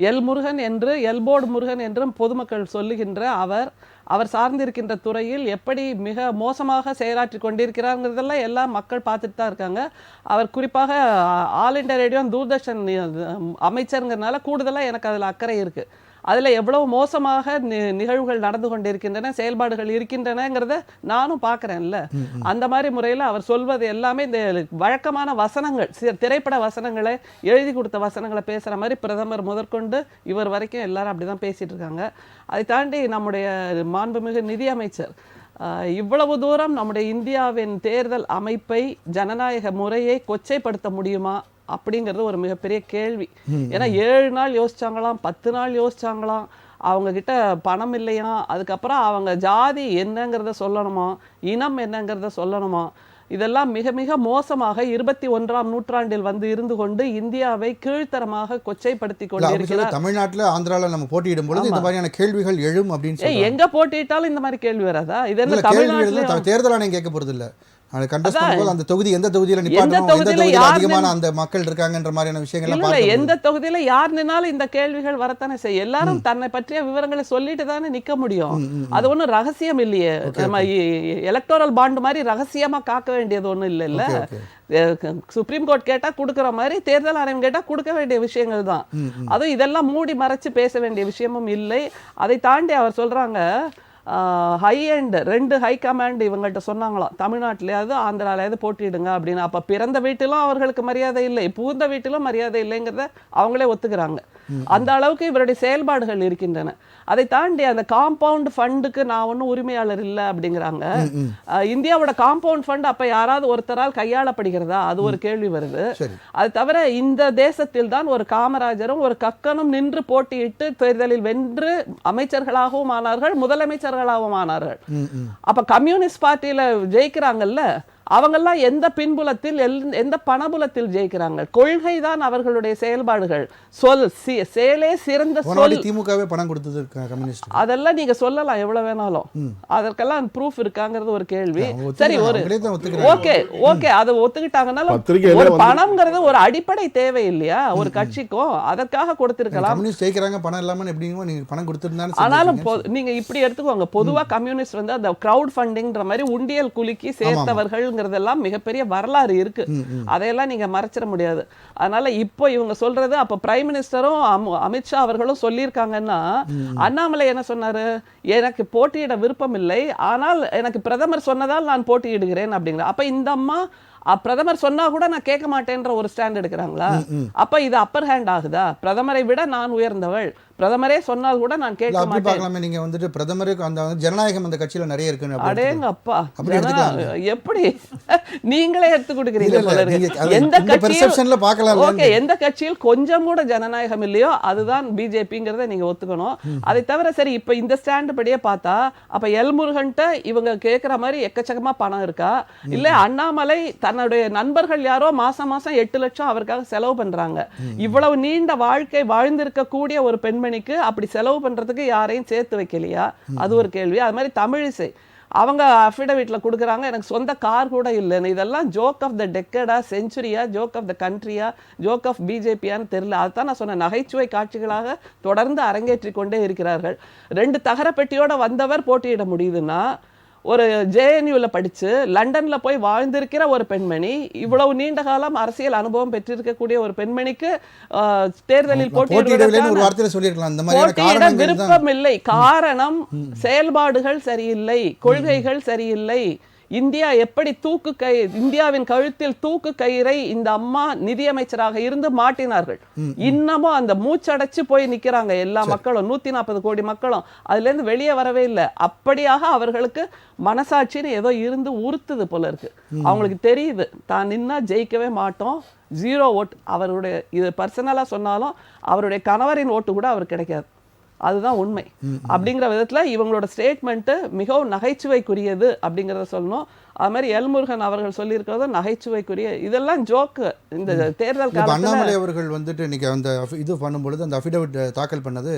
எல் முருகன் என்று, எல்போர்டு முருகன் என்றும் பொதுமக்கள் சொல்லுகின்ற அவர் சார்ந்திருக்கின்ற துறையில் எப்படி மிக மோசமாக செயலாற்றி கொண்டிருக்கிறாருங்கிறதெல்லாம் எல்லாம் மக்கள் பார்த்துட்டு தான் இருக்காங்க. அவர் குறிப்பாக ஆல் இண்டியா ரேடியோ தூர்தர்ஷன் அமைச்சருங்கிறதுனால கூடுதலாக எனக்கு அதில் அக்கறை இருக்குது. அதில் எவ்வளவு மோசமாக நிகழ்வுகள் நடந்து கொண்டிருக்கின்றன, செயல்பாடுகள் இருக்கின்றனங்கிறத நானும் பார்க்குறேன்ல. அந்த மாதிரி முறையில் அவர் சொல்வது எல்லாமே இந்த வழக்கமான வசனங்கள், திரைப்பட வசனங்களை, எழுதி கொடுத்த வசனங்களை பேசுகிற மாதிரி பிரதமர் முதற்கொண்டு இவர் வரைக்கும் எல்லாரும் அப்படி தான் பேசிகிட்டு இருக்காங்க. அதை தாண்டி நம்முடைய மாண்புமிகு நிதியமைச்சர் இவ்வளவு தூரம் நம்முடைய இந்தியாவின் தேர்தல் அமைப்பை, ஜனநாயக முறையை கொச்சைப்படுத்த முடியுமா அப்படிங்கிறது ஒரு மிகப்பெரிய கேள்வி. ஏன்னா 7 நாள் யோசிச்சாங்களாம், 10 நாள் யோசிச்சாங்களாம். அவங்க கிட்ட பணம் இல்லையா, அதுக்கப்புறம் அவங்க ஜாதி என்னங்கிறத சொல்லணுமா, இனம் என்னங்கிறத சொல்லணுமா, இதெல்லாம் மிக மிக மோசமாக 21ஆம் நூற்றாண்டில் இருந்து கொண்டு இந்தியாவை கீழ்த்தரமாக கொச்சைப்படுத்தி கொண்டிருக்கிறார். தமிழ்நாட்டில், ஆந்திராவில் நம்ம போட்டியிடும் பொழுது இந்த மாதிரியான கேள்விகள் எழும் அப்படின்னு எங்க போட்டியிட்டாலும் இந்த மாதிரி கேள்வி வராதா? இதெல்லாம் தமிழ்நாட்டில் தேர்தல் ஆணையம் கேட்க போறது இல்ல. அந்த தொகுதி எந்த தொகுதியில அதிகமான அந்த மக்கள் இருக்காங்கன்ற மாதிரியான விஷயங்கள் எந்த தொகுதியில யார் நின்னாலும் இந்த கேள்விகள் வரத்தானே செய்யும். எல்லாரும் தன்னை பற்றிய விவரங்களை சொல்லிட்டு தானே நிக்க முடியும். அது ஒண்ணும் ரகசியம் இல்லையே. நம்ம எலக்டோரல் பாண்ட் மாதிரி ரகசியமா காக்க வேண்டியது ஒண்ணும் இல்ல இல்ல. சுப்ரீம் கோர்ட் கேட்டா கொடுக்குற மாதிரி தேர்தல் ஆணையம் கேட்டா கொடுக்க வேண்டிய விஷயங்கள் தான். அதுவும் இதெல்லாம் மூடி மறைச்சு பேச வேண்டிய விஷயமும் இல்லை. அதை தாண்டி அவர் சொல்றாங்க ஹை அண்ட் 2 ஹை கமாண்ட் இவங்கள்ட்ட சொன்னாங்களாம், தமிழ்நாட்டிலேயாவது ஆந்திராலையாவது போட்டிடுங்க அப்படின்னு. அப்போ பிறந்த வீட்டிலும் அவர்களுக்கு மரியாதை இல்லை, புகுந்த வீட்டிலும் மரியாதை இல்லைங்கிறத அவங்களே ஒத்துக்கிறாங்க. அந்த அளவுக்கு இவருடைய செயல்பாடுகள் இருக்கின்றன. அதை தாண்டி அந்த காம்பவுண்ட் ஃபண்டுக்கு நான் ஒன்றும் உரிமையாளர் இல்லை அப்படிங்கிறாங்க. இந்தியாவோட காம்பவுண்ட் ஃபண்ட் அப்போ யாராவது ஒருத்தரால் கையாளப்படுகிறதா, அது ஒரு கேள்வி வருது. அது தவிர இந்த தேசத்தில் தான் ஒரு காமராஜரும் ஒரு கக்கனும் நின்று போட்டியிட்டு தேர்தலில் வென்று அமைச்சர்களாகவும் ஆனார்கள், முதலமைச்சர்களாகவும் ஆனார்கள். அப்ப கம்யூனிஸ்ட் பார்ட்டியில ஜெயிக்கிறாங்கல்ல, அவங்கெல்லாம் எந்த பின்புலத்தில் எந்த பணபுலத்தில் ஜெயிக்கிறாங்க? கொள்கை தான் அவர்களுடைய செயல்பாடுகள். செயலே சிறந்த சொல். திமுகவே பணம் கொடுத்தது கம்யூனிஸ்ட், அதெல்லாம் நீங்க சொல்லலாம் எவ்வளவு வேணாலும், அதற்கெல்லாம் ப்ரூஃப் இருக்காங்கிறது ஒரு கேள்வி. சரி, ஒரு ஓகே அதை ஒத்துக்கிட்டாங்கனால ஒரு பணம்ங்கிறது ஒரு அடிப்படை தேவை இல்லையா ஒரு கட்சிக்கும்? அதற்காக கொடுத்திருக்கலாம். கம்யூனிஸ்ட் ஜெயிக்கிறாங்க பணம் இல்லாம எப்படிங்க நீங்க பணம் கொடுத்திருந்தாலும். ஆனாலும் நீங்க இப்படி எடுத்துக்கோங்க, பொதுவா கம்யூனிஸ்ட் அந்த கிரவுட் ஃபண்டிங்ன்ற மாதிரி உண்டியல் குலுக்கி சேர்த்தவர்கள் மிகப்பெரிய வரலாறு இருக்கு. அதையெல்லாம் நீங்க மறைச்சிட முடியாது. அதனால இப்போ இவங்க சொல்றது, அப்ப பிரைம் மினிஸ்டரும் அமித்ஷா அவர்களும் சொல்லியிருக்காங்கன்னா, அண்ணாமலை என்ன சொன்னாரு, எனக்கு போட்டியிட விருப்பம் இல்லை, ஆனால் எனக்கு பிரதமர் சொன்னதால் நான் போட்டியிடுகிறேன் அப்படிங்கிற. அப்ப இந்த அம்மா பிரதமர் சொன்னா கூட நான் கேட்க மாட்டேன்ற ஒரு ஸ்டாண்ட் எடுக்கிறாங்களா? அப்ப இது அப்பர் ஹேண்ட் ஆகுதா? பிரதமரை விட நான் உயர்ந்தவள், பிரதமரே சொன்னால் கூட நான் கேட்க அப்படி மாட்டேன். பார்க்கலாமே, நீங்க வந்துட்டு பிரதமருக்கு அந்த ஜனநாயகம் அந்த கட்சியில நிறைய இருக்குன்னு அப்படி அடேங்க அப்பா, அப்படி எடுத்துக்கலாமே. எப்படி நீங்களே எடுத்து கொடுக்குறீங்க இல்ல, போல நீங்க இருக்கு. அது எந்த இந்த perceptionல பார்க்கலாம் கட்சியில் இல்லையா? ஓகே, எந்த கட்சியில் கொஞ்சம் கூட ஜனநாயகம் இல்லையோ அதுதான் பிஜேபிங்கிறத நீங்க ஒத்துக்கணும். அதை தவிர சரி, இப்ப இந்த ஸ்டாண்ட் படியே பார்த்தா அப்ப எல்முருகன்ட்ட இவங்க கேட்குற மாதிரி எக்கச்சக்கமா பணம் இருக்கா, இல்ல அண்ணாமலை தன்னுடைய நண்பர்கள் யாரோ மாசம் 8 லட்சம் அவருக்காக செலவு பண்றாங்க. இவ்வளவு நீண்ட வாழ்க்கை வாழ்ந்திருக்க கூடிய ஒரு பெண்மணிக்கு அப்படி செலவு பண்றதுக்கு யாரையும் சேர்த்து வைக்கலையா? அது ஒரு கேள்வி. அது மாதிரி தமிழிசை அவங்க அஃபிடவிட்ல கொடுக்குறாங்க, எனக்கு சொந்த கார் கூட இல்லைன்னு. இதெல்லாம் ஜோக் ஆஃப் த டெக்கடா, செஞ்சுரியா, ஜோக் ஆஃப் த கண்ட்ரியா, ஜோக் ஆஃப் பிஜேபியான்னு தெரியல. அதுதான் நான் சொன்னேன், நகைச்சுவை காட்சிகளாக தொடர்ந்து அரங்கேற்றி கொண்டே இருக்கிறார்கள். 2 தகர பெட்டியோட வந்தவர் போட்டியிட முடியுதுன்னா, ஒரு ஜேஎன்யூல படிச்சு லண்டன்ல போய் வாழ்ந்திருக்கிற ஒரு பெண்மணி, இவ்வளவு நீண்ட காலம் அரசியல் அனுபவம் பெற்றிருக்கக்கூடிய ஒரு பெண்மணிக்கு தேர்தலில் போட்டியிடவில்லைன்னு ஒரு வார்த்தையில சொல்லிருக்கலாம். இந்த மாதிரியான போட்டியிட காரணங்கள் தான் விருப்பம் இல்லை. காரணம் செயல்பாடுகள் சரியில்லை, கொள்கைகள் சரியில்லை. இந்தியா எப்படி இந்தியாவின் கழுத்தில் தூக்கு கயிறை இந்த அம்மா நிதியமைச்சராக இருந்து மாட்டினார்கள். இன்னமும் அந்த மூச்சடைச்சு போய் நிக்கிறாங்க எல்லா மக்களும், 140 கோடி மக்களும். அதுல இருந்து வெளியே வரவே இல்லை. அப்படியாக அவர்களுக்கு மனசாட்சின்னு ஏதோ இருந்து உறுத்துது போல இருக்கு. அவங்களுக்கு தெரியுது தான் நின்னா ஜெயிக்கவே மாட்டோம், 0 ஓட். அவருடைய இது பர்சனலா சொன்னாலும் அவருடைய கணவரின் ஓட்டு கூட அவர் கிடைக்காது. அதுதான் உண்மை. அப்படிங்கிற விதத்துல இவங்களோட ஸ்டேட்மெண்ட் மிகவும் நகைச்சுவைக்குரியது அப்படிங்கிறத சொல்லணும். அது மாதிரி எல்முருகன் அவர்கள் சொல்லியிருக்கிறது நகைச்சுவைக்குரிய, இதெல்லாம் ஜோக்கு. இந்த தேர்தல் காலத்துல அண்ணாமலை அவர்கள் வந்துட்டு இன்னைக்கு அந்த இது பண்ணும்பொழுது அந்த அஃபிடவிட் தாக்கல் பண்ணது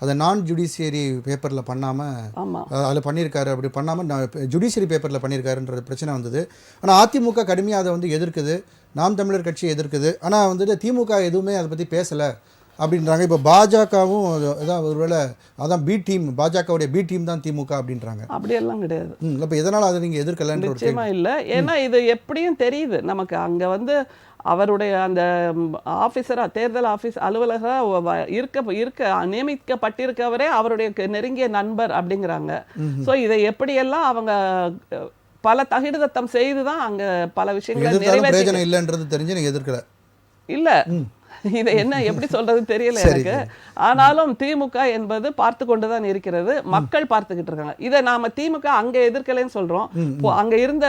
அதை நான் ஜுடிஷியரி பேப்பரில் பண்ணாமல் அதில் பண்ணியிருக்காரு. அப்படி பண்ணாமல் ஜுடிஷியரி பேப்பரில் பண்ணியிருக்காருன்ற பிரச்சனை வந்தது. ஆனால் அதிமுக கடுமையாக அதை வந்து எதிர்க்குது, நாம் தமிழர் கட்சி எதிர்க்குது. ஆனால் வந்துட்டு திமுக எதுவுமே அதை பற்றி பேசலை அப்படின்றாங்க. இப்போ பாஜகவும் அதான் ஒருவேளை அதான் பி டீம், பாஜகவுடைய பி டீம் தான் திமுக அப்படின்றாங்க. அப்படியெல்லாம் கிடையாது. இப்போ எதனால் அதை நீங்கள் எதிர்க்கலன்ற நிச்சயமா இல்லை. ஏன்னா இது எப்படியும் தெரியுது நமக்கு. அங்கே வந்து அவருடைய அந்த ஆஃபீஸரா, தேர்தல் அலுவலக இருக்க நியமிக்கப்பட்டிருக்கவரே அவருடைய நெருங்கிய நண்பர் அப்படிங்கிறாங்க. ஸோ இதை எப்படியெல்லாம் அவங்க பல தகிடுதத்தம் செய்து தான் அங்க பல விஷயங்களை பிரயோஜனம் இல்லைன்றது தெரிஞ்சு நீங்க எதிர்க்கல இல்ல. இதை என்ன எப்படி சொல்றது தெரியல எனக்கு. ஆனாலும் திமுக என்பது பார்த்து கொண்டுதான் இருக்கிறது, மக்கள் பார்த்துக்கிட்டு இருக்காங்க. இதை நாம திமுக அங்க எதிர்க்கலைன்னு சொல்றோம். அங்க இருந்த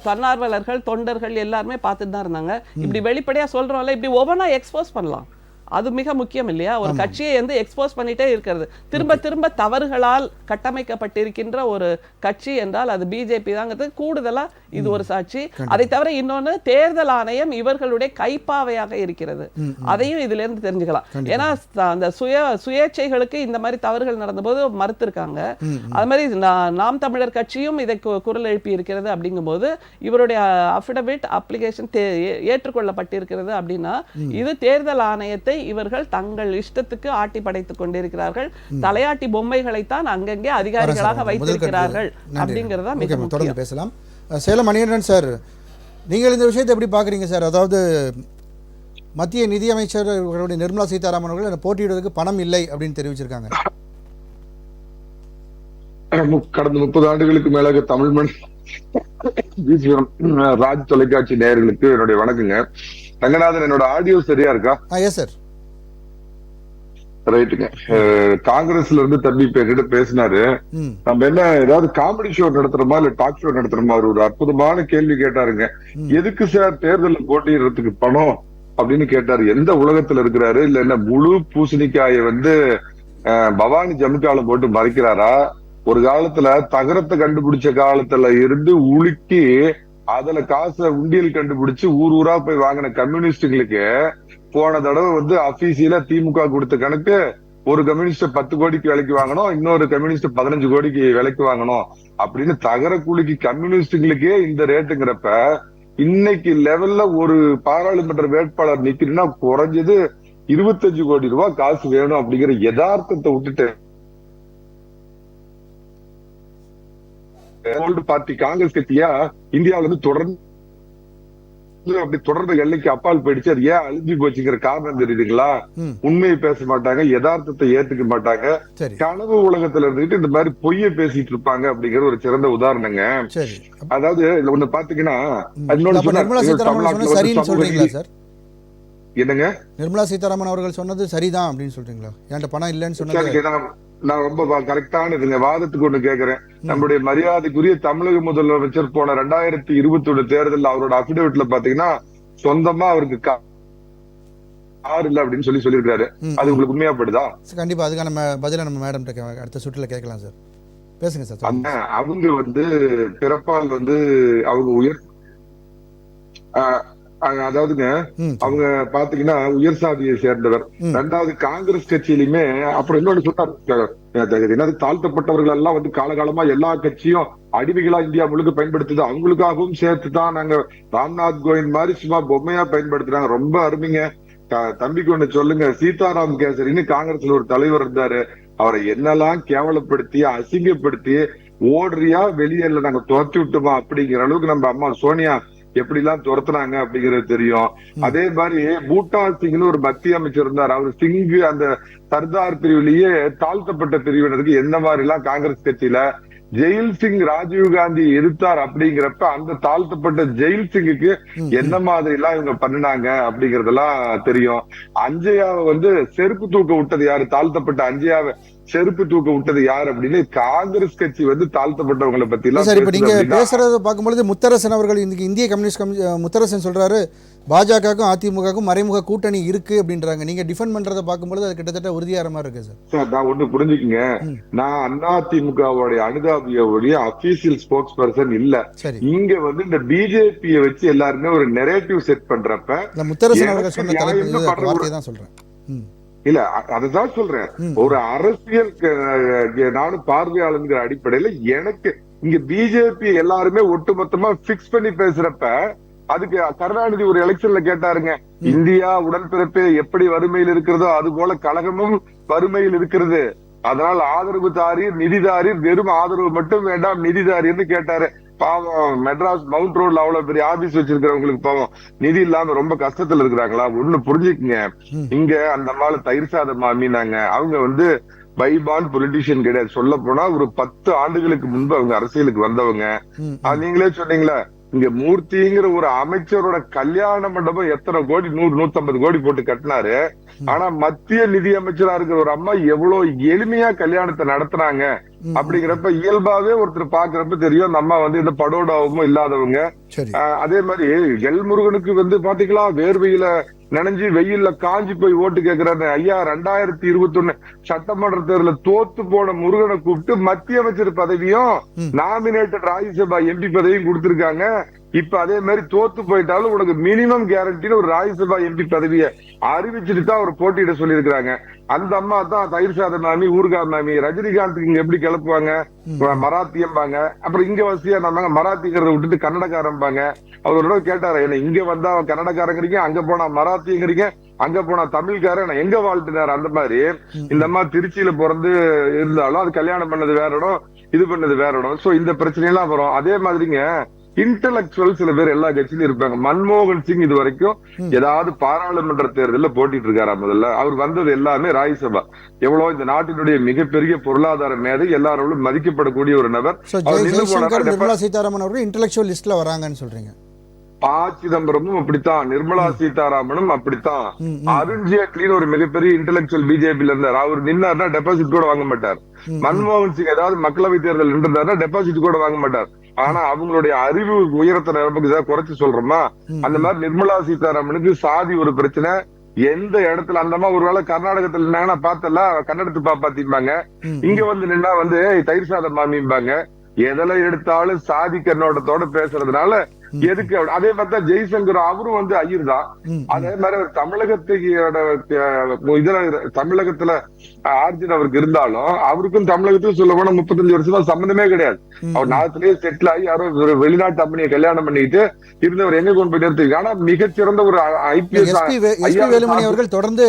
தன்னார்வலர்கள், தொண்டர்கள் எல்லாருமே பார்த்துட்டு தான் இருந்தாங்க. இப்படி வெளிப்படையா சொல்றோம்ல, இப்படி ஒவ்வொன்றா எக்ஸ்போஸ் பண்ணலாம். அது மிக முக்கியம் இல்லையா? ஒரு கட்சியை வந்து எக்ஸ்போஸ் பண்ணிட்டே இருக்கிறது. திரும்ப திரும்ப தவறுகளால் கட்டமைக்கப்பட்டிருக்கின்ற ஒரு கட்சி என்றால் அது பிஜேபி தாங்கிறது கூடுதலா இது ஒரு சாட்சி. அதை தவிர இன்னொன்னு, தேர்தல் ஆணையம் இவர்களுடைய கைப்பாவையாக இருக்கிறது. அதையும் இதுல இருந்து தெரிஞ்சுக்கலாம். ஏன்னா அந்த சுயேட்சைகளுக்கு இந்த மாதிரி தவறுகள் நடந்தபோது மறுத்திருக்காங்க. அது மாதிரி நாம் தமிழர் கட்சியும் இதை குரல் எழுப்பி இருக்கிறது. அப்படிங்கும்போது இவருடைய அஃபிடவிட் அப்ளிகேஷன் ஏற்றுக்கொள்ளப்பட்டிருக்கிறது. அப்படின்னா இது தேர்தல் ஆணையத்தை இவர்கள் தங்கள் இஷ்டத்துக்கு ஆட்டி படைத்துக் கொண்டிருக்கிறார்கள். தலையாட்டி பொம்மைகளைத்தான் அங்கங்கே அதிகாரிகளாக வைத்திருக்கிறார்கள் அப்படிங்கிறதா மிக முக்கியம். தொடர்ந்து பேசலாம். சேலம் மணிகண்டன் சார், நீங்கள் இந்த விஷயத்தை எப்படி பார்க்குறீங்க சார்? அதாவது மத்திய நிதியமைச்சர் நிர்மலா சீதாராமன் அவர்கள் போட்டியிடுவதற்கு பணம் இல்லை அப்படின்னு தெரிவிச்சிருக்காங்க. கடந்த 30 ஆண்டுகளுக்கு மேலாக தமிழ் மண் ராஜ் தொலைக்காட்சி நேயர்களுக்கு என்னுடைய வணக்கங்க. ரங்கநாதன், என்னோட ஆடியோ சரியா இருக்கா? Yes sir. ரைட்டுங்க. காங்கிரஸ்ல இருந்து தம்பி இப்ப என்கிட்ட பேசினாரு. நம்ம என்ன ஏதாவது காமெடி ஷோ நடத்துறோமா இல்ல டாக் ஷோ நடத்துறோமா? ஒரு அற்புதமான கேள்வி கேட்டாருங்க. எதுக்கு சார் தேர்தலில் போட்டியிடுறதுக்கு பணம் அப்படின்னு கேட்டாரு. எந்த உலகத்துல இருக்கிறாரு? இல்ல என்ன முழு பூசணிக்காய வந்து பவானி ஜமுக்காலம் போட்டு மறைக்கிறாரா? ஒரு காலத்துல தகரத்தை கண்டுபிடிச்ச காலத்துல இருந்து உலுக்கி அதுல காசை உண்டியல் கண்டுபிடிச்சு ஊர் ஊரா போய் வாங்கின கம்யூனிஸ்டுகளுக்கு போன தடவை வந்து அபிஷியலா திமுக கொடுத்த கணக்கு, ஒரு கம்யூனிஸ்ட் 10 கோடிக்கு விலைக்கு வாங்கணும், இன்னொரு கம்யூனிஸ்ட் 15 கோடிக்கு விலைக்கு வாங்கணும் அப்படின்னு தகர கூலிக்கு கம்யூனிஸ்டுகளுக்கே இந்த ரேட்டுங்கிறப்ப, இன்னைக்கு லெவல்ல ஒரு பாராளுமன்ற வேட்பாளர் நிக்கிறதுன்னா குறைஞ்சது 25 கோடி ரூபாய் காசு வேணும் அப்படிங்கிற யதார்த்தத்தை விட்டுட்டு பார்ட்டி காங்கிரஸ் கட்சியா இந்தியாவில இருந்து தொடர்ந்து அப்படி தொடர்ந்து எல்லைக்கு அப்பால் போயிடுச்சு. அது ஏன் அழிஞ்சு போச்சுங்கிற காரணம் தெரியுதுங்களா? உண்மையை பேச மாட்டாங்க, யதார்த்தத்தை ஏத்துக்க மாட்டாங்க, கனவு உலகத்துல இருந்துட்டு இந்த மாதிரி பொய்ய பேசிட்டு இருப்பாங்க அப்படிங்கிற ஒரு சிறந்த உதாரணங்க. அதாவது ஒண்ணு பாத்தீங்கன்னா, என்னங்க நிர்மலா சீதாராமன் அவர்கள் சொன்னது சரிதான் அப்படின்னு சொல்றீங்களா? என்கிட்ட பணம் இல்லைன்னு சொன்னது. சரிங்க, நான் ரொம்ப கரெக்டான இதுங்க வாதத்துக்கு ஒண்ணு கேக்குறேன். நம்முடைய மரியாதைக்குரிய தமிழக முதலமைச்சர் போன 2021 தேர்தல் அவரோட அபிடவிட்ல பாத்தீங்கன்னா சொந்தமா அவருக்கு கார் இல்ல அப்படின்னு சொல்லியிருக்காரு. அது உங்களுக்கு உண்மையாப்படுதா? கண்டிப்பா அதுக்கான பதில நம்ம மேடம் அடுத்த சுற்றுல கேட்கலாம் சார். பேசுங்க சார். அவங்க பிறப்பால் அவங்க உயர் அதாவதுங்க அவங்க பாத்தீங்கன்னா உயர் சாதியை சேர்ந்தவர். ரெண்டாவது காங்கிரஸ் கட்சியிலுமே அப்புறம் இன்னொன்னு சொன்னாரு, தாழ்த்தப்பட்டவர்கள் எல்லாம் காலகாலமா எல்லா கட்சியும் அடிமைகளா இந்தியா முழுக்க பயன்படுத்துது, அவங்களுக்காகவும் சேர்த்துதான் நாங்க ராம்நாத் கோவிந்த் மாதிரி சும்மா பொம்மையா பயன்படுத்துறாங்க. ரொம்ப அருமைங்க. தம்பிக்கு ஒண்ணு சொல்லுங்க, சீதாராம் கேசரின்னு காங்கிரஸ்ல ஒரு தலைவர் இருந்தாரு, அவரை என்னெல்லாம் கேவலப்படுத்தி அசிங்கப்படுத்தி ஓடுறியா வெளியே நாங்க துரத்தி விட்டுமா அப்படிங்கிற அளவுக்கு நம்ம அம்மா சோனியா எப்படி எல்லாம் துரத்துனாங்க அப்படிங்கிறது தெரியும். அதே மாதிரி பூட்டா சிங்னு ஒரு மத்திய அமைச்சர் இருந்தார். அவர் சிங்கு அந்த சர்தார் பிரிவிலேயே தாழ்த்தப்பட்ட பிரிவினருக்கு எந்த மாதிரி எல்லாம் காங்கிரஸ் கட்சியில ஜெயில் சிங் ராஜீவ்காந்தி எதிர்த்தார் அப்படிங்கிறப்ப அந்த தாழ்த்தப்பட்ட ஜெயில் சிங்குக்கு என்ன மாதிரி எல்லாம் இவங்க பண்ணினாங்க அப்படிங்கறதெல்லாம் தெரியும். அஞ்சயாவை செருப்பு தூக்க விட்டது யாரு? தாழ்த்தப்பட்ட அஞ்சயாவை செருப்பு தூக்க விட்டது யார் அப்படின்னு காங்கிரஸ் கட்சி தாழ்த்தப்பட்டவங்களை பத்தி எல்லாம். இப்ப நீங்க பேசுறத பார்க்கும்பொழுது முத்தரசன் அவர்கள் இன்னைக்கு இந்திய கம்யூனிஸ்ட் முத்தரசன் சொல்றாரு பாஜகவுக்கும் அதிமுகவுக்கும் மறைமுக கூட்டணி இருக்கு அப்படின்றாங்க. நீங்க டிஃபெண்ட் பண்றத பார்க்கும்பொழுது அது கிட்டத்தட்ட உறுதியாகிற மாதிரி இருக்கு சார். சார் நான் ஒண்ணு புரிஞ்சுக்கங்க, நான் அதிமுகவுடைய அனுதாபியோடைய அபிஷியல் ஸ்போக்ஸ் பர்சன் இல்ல. இங்க இந்த பிஜேபியை வச்சு எல்லாருமே ஒரு நெரேட்டிவ் செட் பண்றப்ப முத்தரசன் அவர்கள் சொன்ன வார்த்தையை தான் சொல்றேன். இல்ல அததான் சொல்றேன், ஒரு அரசியல் நானும் பார்வையாளர் அடிப்படையில எனக்கு இங்க பிஜேபி எல்லாருமே ஒட்டுமொத்தமா பிக்ஸ் பண்ணி பேசுறப்ப அதுக்கு கருணாநிதி ஒரு எலெக்ஷன்ல கேட்டாருங்க, இந்தியா உடன்பிறப்பே எப்படி வறுமையில் இருக்கிறதோ அது போல கழகமும் வறுமையில் இருக்கிறது, அதனால் ஆதரவு தாரீர் நிதிதாரீர், வெறும் ஆதரவு மட்டும் வேண்டாம் நிதிதாரீர்னு கேட்டாரு. பாவம் மெட்ராஸ் மவுண்ட் ரோட்ல அவ்வளவு பெரிய ஆபீஸ் வச்சிருக்கிறவங்களுக்கு பாவம் நிதி இல்லாம ரொம்ப கஷ்டத்துல இருக்கிறாங்களா? ஒண்ணு புரிஞ்சுக்குங்க, இங்க அந்த மாலை தயிர் சாத மாமினாங்க. அவங்க பைபான் பொலிட்டிஷியன் கிடையாது. சொல்ல போனா ஒரு 10 ஆண்டுகளுக்கு முன்பு அவங்க அரசியலுக்கு வந்தவங்க. நீங்களே சொன்னீங்களா, இங்க மூர்த்திங்கிற ஒரு அமைச்சரோட கல்யாண மண்டபம் எத்தனை கோடி, 100-150 கோடி போட்டு கட்டினாரு. ஆனா மத்திய நிதி அமைச்சரா இருக்கிற ஒரு அம்மா எவ்வளவு எளிமையா கல்யாணத்தை நடத்துறாங்க அப்படிங்கிறப்ப இயல்பாவே ஒருத்தர் பாக்குறப்ப தெரியும் அந்த அம்மா இந்த படோடாவும் இல்லாதவங்க. அதே மாதிரி எல் முருகனுக்கு பாத்தீங்களா வேர்வையில நனைஞ்சு வெயில்ல காஞ்சி போய் ஓட்டு கேட்கிறாரு. ஐயா 2021 சட்டமன்ற தேர்தலில் தோத்து போன முருகனை கூப்பிட்டு மத்திய அமைச்சர் பதவியும் நாமினேட்டட் ராஜ்யசபா எம்பி பதவியும் கொடுத்திருக்காங்க. இப்ப அதே மாதிரி தோத்து போயிட்டாலும் உனக்கு மினிமம் கேரண்டின்னு ஒரு ராஜ்யசபா எம்பி பதவியை அறிவிச்சுட்டு தான் அவர் போட்டியிட சொல்லியிருக்கிறாங்க. அந்த அம்மா தான் தயிர் சாத மாமி, ஊர்கா மாமி. ரஜினிகாந்துக்கு இங்க எப்படி கிளப்புவாங்க, மராத்தியம்பாங்க. அப்புறம் இங்க வசதியா நம்ம மராத்திங்கிறத விட்டுட்டு கன்னடக்காரம்பாங்க. அவரோட கேட்டாரு, என்ன இங்க வந்தா கன்னடக்காரங்கிறீங்க, அங்க போனா மராத்திங்கிறீங்க, அங்க போனா தமிழ்காரன், நான் எங்க வாழ்த்துனாரு? அந்த மாதிரி இந்த அம்மா திருச்சியில பிறந்து இருந்தாலும் அது கல்யாணம் பண்ணது வேற இடம், இது பண்ணது வேற இடம். சோ இந்த பிரச்சனை எல்லாம் வரும். அதே மாதிரிங்க இன்டலெக்சுவல் சில பேர் எல்லா கட்சியிலும் இருப்பாங்க. மன்மோகன் சிங் இது வரைக்கும் ஏதாவது பாராளுமன்ற தேர்தலில் போட்டிட்டு இருக்காரா? முதல்ல அவர் வந்தது எல்லாமே ராஜ்யசபா. எவ்வளவு இந்த நாட்டினுடைய மிகப்பெரிய பொருளாதார மேதை, எல்லாரோடும் மதிக்கப்படக்கூடிய ஒரு நபர். நிர்மலா சீதாராமன் அவர்கள் இன்டெலெக்சுவல் லிஸ்ட்ல வராங்கன்னு சொல்றீங்க. சிதம்பரமும் அப்படித்தான், நிர்மலா சீதாராமனும் அப்படித்தான். அருண்ஜேட்லின்னு ஒரு மிகப்பெரிய இன்டெலெக்சுவல் பிஜேபியில இருந்தார். அவர் நின்னார்னா டெபாசிட் கூட வாங்க மாட்டார். மன்மோகன் சிங் ஏதாவது மக்களவை தேர்தல் நின்றாருன்னா டெபாசிட் கூட வாங்க மாட்டார். ஆனா அவங்களுடைய அறிவு உயரத்தை நமக்கு ஏதாவது குறைச்சு சொல்றோமா? அந்த மாதிரி நிர்மலா சீதாராமனுக்கு சாதி ஒரு பிரச்சனை. எந்த இடத்துல அந்தமா ஒருவேளை கர்நாடகத்துல நின்னாங்கன்னா பார்த்தல கன்னடத்து பாப்பாத்திம்பாங்க, இங்க நின்னா தயிர் சாத மாமிம்பாங்க. எதில் எடுத்தாலும் சாதி கண்ணோட்டத்தோட பேசுறதுனால எதுக்கு? அதே மாதிரி ஜெய்சங்கர் அவரும் ஐயர் தான். அதே மாதிரி அவர் தமிழகத்துல ஆர்ஜின் அவருக்கு இருந்தாலும் அவருக்கும் தமிழகத்துக்கும் சொல்ல போனா 35 வருஷமா சம்பந்தமே கிடையாது. அவர் நாட்டிலேயே செட்டில் ஆகி யாரோ வெளிநாட்டு அம்மனியை கல்யாணம் பண்ணிட்டு இருந்தவர் எங்க கொண்டு போய் நிறுத்தி. ஆனா மிகச்சிறந்த ஒரு IPS வேலுமணி அவர்கள் தொடர்ந்து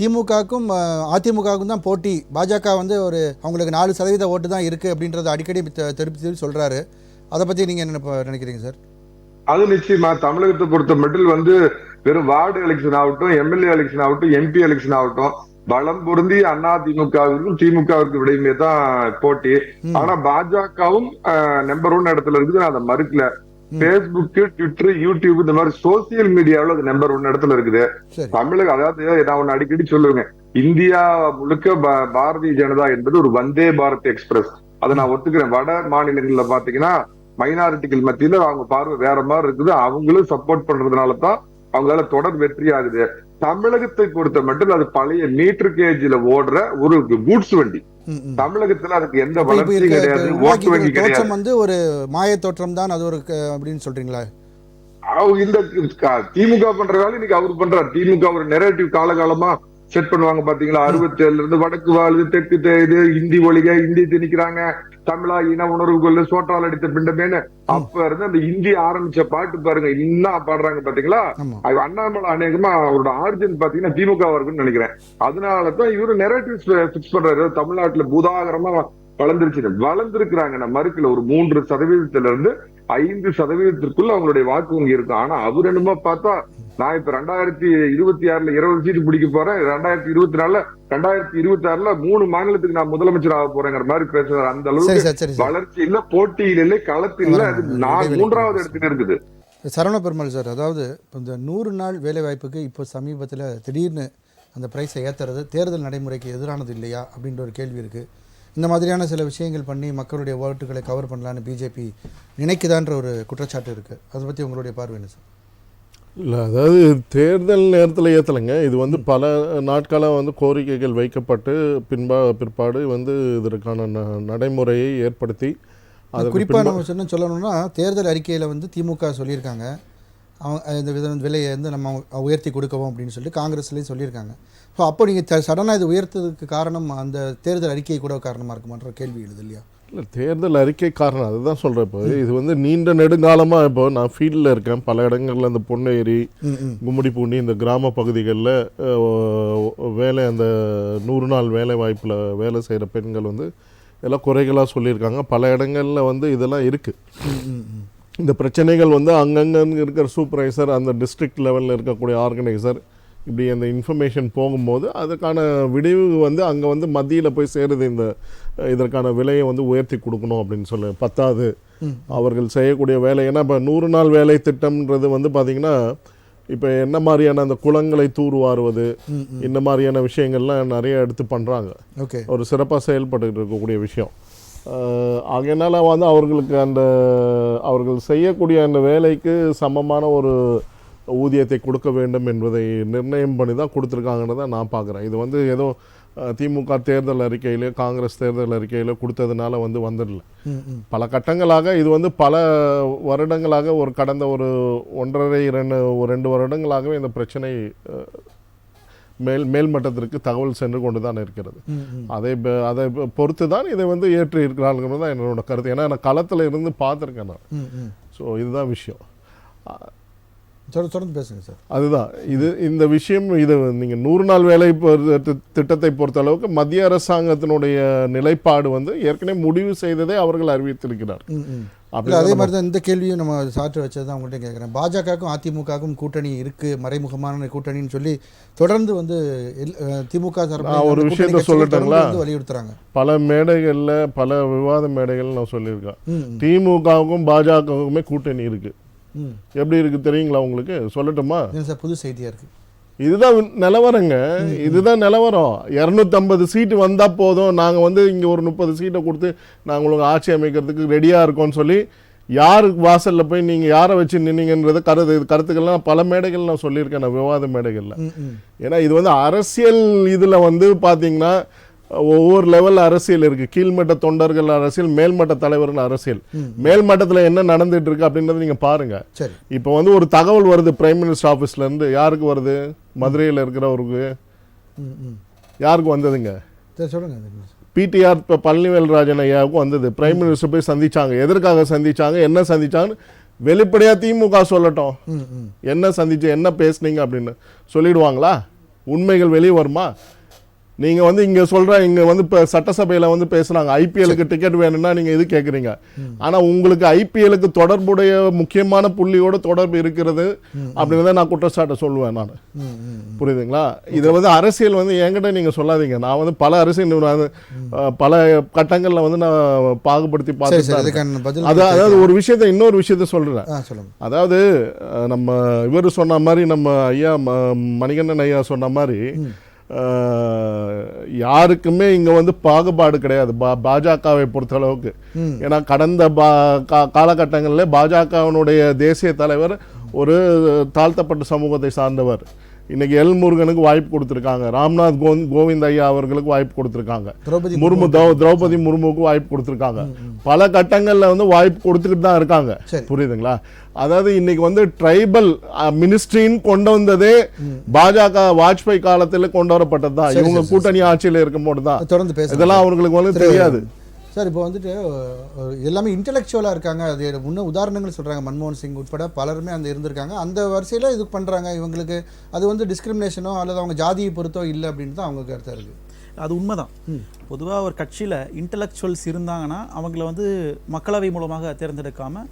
திமுகவுக்கும் அதிமுகவுக்கும் தான் போட்டி. பாஜக ஒரு அவங்களுக்கு 4% ஓட்டு தான் இருக்கு அப்படின்றத அடிக்கடி திருப்பி சொல்றாரு. அதை பத்தி நீங்க என்ன நினைக்கிறீங்க சார்? அது நிச்சயமா தமிழகத்தை பொறுத்த மட்டும் வெறும் வார்டு எலெக்ஷன் ஆகட்டும், எம்எல்ஏ எலெக்ஷன் ஆகட்டும், MP எலெக்ஷன் ஆகட்டும், பலம் பொருந்தி அதிமுகவிற்கும் திமுகவிற்கு விடையுமே தான் போட்டி. ஆனா பாஜகவும் நம்பர் 1 இடத்துல இருக்குது, அதை மறுக்கல. பேஸ்புக், ட்விட்டர், யூடியூப் இந்த மாதிரி சோசியல் மீடியாவில் அது நம்பர் 1 இடத்துல இருக்குது. சரி. தமிழக அதாவது நான் ஒண்ணு அடிக்கடி சொல்லுவேங்க, இந்தியா முழுக்க பாரதிய ஜனதா என்பது ஒரு வந்தே பாரத் எக்ஸ்பிரஸ். அதை நான் ஒத்துக்கிறேன். வட மாநிலங்கள்ல பாத்தீங்கன்னா மைனாரிட்டிகள் மத்தியில அவங்க பார்வை வேற மாதிரி இருக்குது. அவங்களும் சப்போர்ட் பண்றதுனால தான் அவங்களால தொடர் வெற்றி ஆகுது. தமிழகத்தை பொறுத்த மட்டும் அது பழைய மீட்டர் கேஜ்ல ஓடுற ஒரு கூட்ஸ் வண்டி. தமிழகத்துல அதுக்கு எந்த வளர்ச்சியும் கிடையாது, ஓட்டு வங்கி கிடையாது. தோற்றம் வந்து ஒரு மாய தோற்றம் தான் அது ஒரு அப்படின்னு சொல்றீங்களா? இந்த திமுக பண்ற வேலை இன்னைக்கு அவரு பண்றாரு. திமுக ஒரு நெரேட்டிவ் காலகாலமா செட் பண்ணுவாங்க பாத்தீங்களா? 67 இருந்து வடக்கு வாழுது, தெற்கு இது இந்தி ஒழிக, இந்தி திணிக்கிறாங்க, தமிழா இன உணர்வு கொள்ள சோற்றால் அடித்த பிண்டமேன்னு அப்ப இருந்து அந்த இந்தி ஆரம்பிச்ச பாட்டு பாருங்க, இன்னும் பாடுறாங்க பாத்தீங்களா? அண்ணாமலை அநேகமா அவரோட ஆரிஜின் பாத்தீங்கன்னா திமுக இருக்குன்னு நினைக்கிறேன். அதனாலதான் இவரு நெரேட்டிவ் பிக்ஸ் பண்றாரு. தமிழ்நாட்டுல பூதாகரமா வளர்ந்திருக்கிறாங்க. நான் மறுக்கல. ஒரு 3% இருந்து 5% அவங்களுடைய வாக்கு வங்கி இருக்கும். ஆனா அவர் என்னமோ பார்த்தா நான் இப்ப 2026 20 சீட்டு பிடிக்க போறேன், 2024 2026 3 மாநிலத்துக்கு நான் முதலமைச்சர் ஆக போறேங்கிற மாதிரி பேசுறாரு. அந்த அளவுக்கு வளர்ச்சி இல்ல, போட்டியில் இல்லை, களத்தில் இல்ல. அது 3வது இடத்துல இருக்குது. சரவண பெருமாள் சார், அதாவது இந்த 100 நாள் வேலை வாய்ப்புக்கு இப்போ சமீபத்தில் திடீர்னு அந்த பிரைஸை ஏற்றுறது தேர்தல் நடைமுறைக்கு எதிரானது இல்லையா அப்படின்ற ஒரு கேள்வி இருக்குது. இந்த மாதிரியான சில விஷயங்கள் பண்ணி மக்களுடைய ஓட்டுகளை கவர் பண்ணலான்னு பிஜேபி நினைக்குதான்ற ஒரு குற்றச்சாட்டு இருக்குது. அதை பற்றி உங்களுடைய பார்வை என்ன சார்? இல்லை, அதாவது தேர்தல் நேரத்தில் ஏற்றலைங்க. இது வந்து பல நாட்களாக வந்து கோரிக்கைகள் வைக்கப்பட்டு பிற்பாடு வந்து இதற்கான நடைமுறையை ஏற்படுத்தி அது குறிப்பாக நம்ம சொல்லணும்னா தேர்தல் அறிக்கையில் வந்து திமுக சொல்லியிருக்காங்க அவங்க இந்த விலையை வந்து நம்ம உயர்த்தி கொடுக்கவும் அப்படின்னு சொல்லி காங்கிரஸ்லேயும் சொல்லியிருக்காங்க. ஸோ அப்போ நீங்கள் சடனாக இது உயர்த்ததுக்கு காரணம் அந்த தேர்தல் அறிக்கை கூட காரணமாக இருக்குமான்ற கேள்வி எழுது இல்லையா? இல்லை, தேர்தல் அறிக்கை காரணம் அதுதான் சொல்கிறேன். இப்போ இது வந்து நீண்ட நெடுங்காலமாக இப்போ நான் ஃபீல்டில் இருக்கேன். பல இடங்களில் அந்த பொன்னேரி, கும்மிடிப்பூண்டி இந்த கிராம பகுதிகளில் வேலை அந்த 100 நாள் வேலை வாய்ப்பில் வேலை செய்கிற பெண்கள் வந்து எல்லாம் குறைகளாக சொல்லியிருக்காங்க. பல இடங்களில் வந்து இதெல்லாம் இருக்குது. இந்த பிரச்சனைகள் வந்து அங்கங்கே இருக்கிற சூப்பர்வைசர், அந்த டிஸ்ட்ரிக்ட் லெவலில் இருக்கக்கூடிய ஆர்கனைசர், இப்படி அந்த இன்ஃபர்மேஷன் போகும்போது அதுக்கான விடிவு வந்து அங்கே வந்து மத்தியில் போய் சேருது. இதற்கான விலையை வந்து உயர்த்தி கொடுக்கணும் அப்படின்னு சொல்லி பத்தாது அவர்கள் செய்யக்கூடிய வேலை. ஏன்னா இப்போ 100 நாள் வேலை திட்டம்ன்றது வந்து பார்த்திங்கன்னா இப்போ என்ன மாதிரியான அந்த குளங்களை தூர்வாருவது, இந்த மாதிரியான விஷயங்கள்லாம் நிறைய எடுத்து பண்ணுறாங்க. ஒரு சிறப்பாக செயல்பட்டு இருக்கக்கூடிய விஷயம். அதனால வந்து அவர்களுக்கு அவர்கள் செய்யக்கூடிய அந்த வேலைக்கு சமமான ஒரு ஊதியத்தை கொடுக்க வேண்டும் என்பதை நிர்ணயம் பண்ணி தான் கொடுத்துருக்காங்கன்னு தான் நான் பார்க்குறேன். இது வந்து ஏதோ திமுக தேர்தல் அறிக்கையிலே காங்கிரஸ் தேர்தல் அறிக்கையில கொடுத்ததுனால வந்து வந்துடல. பல கட்டங்களாக இது வந்து பல வருடங்களாக கடந்த ஒரு 2 வருடங்களாகவே இந்த பிரச்சனை மேல்மட்டத்திற்கு தகவல் சென்று கொண்டு தான் இருக்கிறது. அதை பொறுத்து தான் இதை வந்து ஏற்றி இருக்கிறாங்கிறது தான் என்னோட கருத்து. ஏன்னா நான் களத்தில் இருந்து பார்த்துருக்கேன் நான். ஸோ இதுதான் விஷயம். தொடர்ந்து பேசுங்க சார். அதுதான் இந்த விஷயம். இது நீங்கள் 100 நாள் வேலை திட்டத்தை பொறுத்த அளவுக்கு மத்திய அரசாங்கத்தினுடைய நிலைப்பாடு வந்து ஏற்கனவே முடிவு செய்ததை அவர்கள் அறிவித்திருக்கிறார். அதே மாதிரி தான் இந்த கேள்வியும் நம்ம சாற்று வச்சது தான் உங்கள்கிட்ட கேட்குறேன். பாஜகவுக்கும் அதிமுகவுக்கும் கூட்டணி இருக்குது, மறைமுகமான கூட்டணின்னு சொல்லி தொடர்ந்து வந்து திமுக ஒரு விஷயத்த சொல்லட்டுங்களா, வலியுறுத்துறாங்க. பல மேடைகளில் பல விவாத மேடைகள் நான் சொல்லியிருக்கேன். திமுகவுக்கும் பாஜகவுக்குமே கூட்டணி இருக்குது. எப்படி இருக்கு தெரியுங்களா உங்களுக்கு? சொல்லட்டுமா? புது செய்தியா இருக்கு. இதுதான் நிலவரங்க. இதுதான் நிலவரம். 250 சீட்டு வந்தா போதும், நாங்க வந்து இங்க ஒரு 30 சீட்டை கொடுத்து நாங்க உங்களுக்கு ஆட்சி அமைக்கிறதுக்கு ரெடியா இருக்கோம்னு சொல்லி யாருக்கு வாசல்ல போய் நீங்க யாரை வச்சு நின்னீங்கன்றத கருத்துக்கள்லாம் பல மேடைகள் நான் சொல்லியிருக்கேன், நான் விவாத மேடைகள்ல. ஏன்னா இது வந்து அரசியல் இதுல வந்து பாத்தீங்கன்னா ஒவ்வொரு லெவல் அரசியல் இருக்கு. கீழ்மட்ட தொண்டர்கள் அரசியல், மேல்மட்ட தலைவர்கள் அரசியல். மேல்மட்டத்தில் என்ன நடந்துட்டு இருக்கு அப்படின்றத நீங்க பாருங்க. இப்போ வந்து ஒரு தகவல் வருது பிரைம் மினிஸ்டர் ஆஃபீஸ்ல இருந்து. யாருக்கு வருது? மதுரையில் இருக்கிறவருக்கு. யாருக்கு வந்ததுங்க? பிடிஆர் பழனிவேல்ராஜன் ஐயாவுக்கும் வந்தது. பிரைம் மினிஸ்டர் போய் சந்திச்சாங்க. எதற்காக சந்திச்சாங்க, என்ன சந்திச்சாங்கன்னு வெளிப்படையா திமுக சொல்லட்டும். என்ன சந்திச்சு என்ன பேசுனீங்க அப்படின்னு சொல்லிடுவாங்களா? உண்மைகள் வெளியே வருமா? நீங்க வந்து இங்க இங்க வந்து இப்ப சட்டசபையில வந்து பேசுறாங்க ஐபிஎலுக்கு டிக்கெட் வேணும்னா நீங்க இது கேக்குறீங்க. ஆனா உங்களுக்கு ஐபிஎலுக்கு தொடர்புடைய முக்கியமான புள்ளியோட தொடர்பு இருக்கிறது அப்படின்னு நான் குற்றச்சாட்டை சொல்லுவேன் நான். புரியுதுங்களா? இதை வந்து அரசியல் வந்து என்கிட்ட நீங்க சொல்லாதீங்க. நான் வந்து பல அரசியல் பல கட்டங்கள்ல வந்து நான் பாகுபடுத்தி பார்த்து அதாவது ஒரு விஷயத்த இன்னொரு விஷயத்த சொல்றேன். அதாவது நம்ம இவர் சொன்ன மாதிரி நம்ம ஐயா மணிகண்டன் ஐயா சொன்ன மாதிரி யாருக்குமே இங்க வந்து பாகுபாடு கிடையாது பாஜகவை பொறுத்தளவுக்கு. ஏன்னா கடந்த காலகட்டங்களில் பாஜகவினுடைய தேசிய தலைவர் ஒரு தாழ்த்தப்பட்ட சமூகத்தை சார்ந்தவர். இன்னைக்கு எல் முருகனுக்கு வாய்ப்பு கொடுத்துருக்காங்க, ராம்நாத் கோவிந்த் ஐயா அவர்களுக்கு வாய்ப்பு கொடுத்துருக்காங்க, திரௌபதி முர்முக்கு வாய்ப்பு கொடுத்துருக்காங்க. பல கட்டங்கள்ல வந்து வாய்ப்பு கொடுத்துக்கிட்டு தான் இருக்காங்க. புரியுதுங்களா? அதாவது இன்னைக்கு வந்து ட்ரைபல் மினிஸ்ட்ரின்னு கொண்டு வந்ததே பாஜக வாஜ்பாய் காலத்தில் கொண்டு வரப்பட்டதுதான். இவங்க கூட்டணி ஆட்சியில் இருக்கும் போது தான். இதெல்லாம் அவங்களுக்கு வந்து தெரியாது சார். இப்போ வந்துட்டு எல்லாமே இன்டெலெக்சுவலாக இருக்காங்க. அது இன்னும் உதாரணங்கள் சொல்கிறாங்க. மன்மோகன் சிங் உட்பட பலருமே அந்த இருந்திருக்காங்க. அந்த வரிசையில் இது பண்ணுறாங்க. இவங்களுக்கு அது வந்து டிஸ்கிரிமினேஷனோ அல்லது அவங்க ஜாதியை பொறுத்தோ இல்லை அப்படின்னு தான் அவங்க கருத்தாக இருக்குது. அது உண்மைதான். பொதுவாக ஒரு கட்சியில் இன்டெலெக்சுவல்ஸ் இருந்தாங்கன்னா அவங்கள வந்து மக்களவை மூலமாக தேர்ந்தெடுக்காம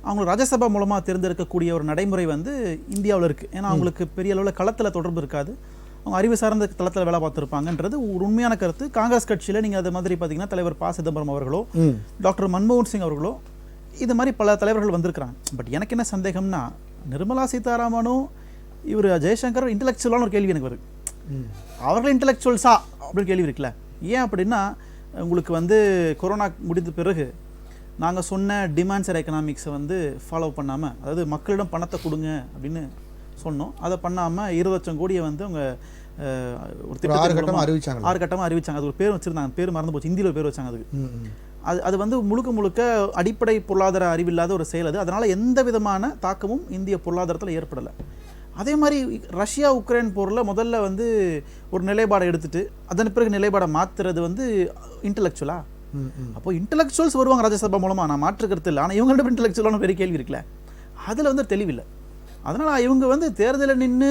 அவங்க ராஜ்யசபா மூலமாக தேர்ந்தெடுக்கக்கூடிய ஒரு நடைமுறை வந்து இந்தியாவில் இருக்குது. ஏன்னா அவங்களுக்கு பெரிய அளவில் களத்தில் தொடர்பு இருக்காது. அவங்க அறிவு சார்ந்த தளத்தில் வேலை பார்த்துருப்பாங்கன்றது ஒரு உண்மையான கருத்து. காங்கிரஸ் கட்சியில் நீங்கள் அது மாதிரி பார்த்தீங்கன்னா தலைவர் ப. சிதம்பரம் அவர்களோ டாக்டர் மன்மோகன் சிங் அவர்களோ இது மாதிரி பல தலைவர்கள் வந்திருக்கிறாங்க. பட் எனக்கு என்ன சந்தேகம்னா நிர்மலா சீதாராமனும் இவர் ஜெய்சங்கர் இன்டெலெக்சுவலான ஒரு கேள்வி எனக்கு வருது. அவர்கள் இன்டெலெக்சுவல்ஸா அப்படின்னு கேள்வி இருக்குல்ல. ஏன் அப்படின்னா உங்களுக்கு வந்து கொரோனா முடிந்த பிறகு நாங்கள் சொன்ன டிமாண்ட்ஸ் அண்ட் எக்கனாமிக்ஸை வந்து ஃபாலோ பண்ணாமல், அதாவது மக்களிடம் பணத்தை கொடுங்க அப்படின்னு சொன்னோம், அதை பண்ணாமல் 20 லட்சம் கோடியை வந்து அவங்க ஒரு திட்டம் 6 கட்டமாக அறிவிச்சாங்க. அது ஒரு பேர் வச்சுருந்தாங்க, பேர் மறந்து போச்சு, இந்தியில் ஒரு பேர் வச்சாங்க அதுக்கு. அது வந்து முழுக்க அடிப்படை பொருளாதார அறிவில்லாத ஒரு செயல் அது. அதனால் எந்த விதமான தாக்கமும் இந்திய பொருளாதாரத்தில் ஏற்படலை. அதே மாதிரி ரஷ்யா உக்ரைன் போரில் முதல்ல வந்து ஒரு நிலைப்பாடை எடுத்துட்டு அதன் பிறகு நிலைப்பாடை மாற்றுறது வந்து இன்டெலெக்சுவலா? அப்போ இன்டெலெக்சுவல்ஸ் வருவாங்க ராஜ்யசபா மூலமாக, நான் மாற்றுக்கிறது இல்லை. ஆனால் இவங்க இன்டெலெக்சுவலான பெரிய கேள்வி இருக்குல்ல, அதில் வந்து தெளிவில்லை. அதனால் இவங்க வந்து தேர்தலில் நின்று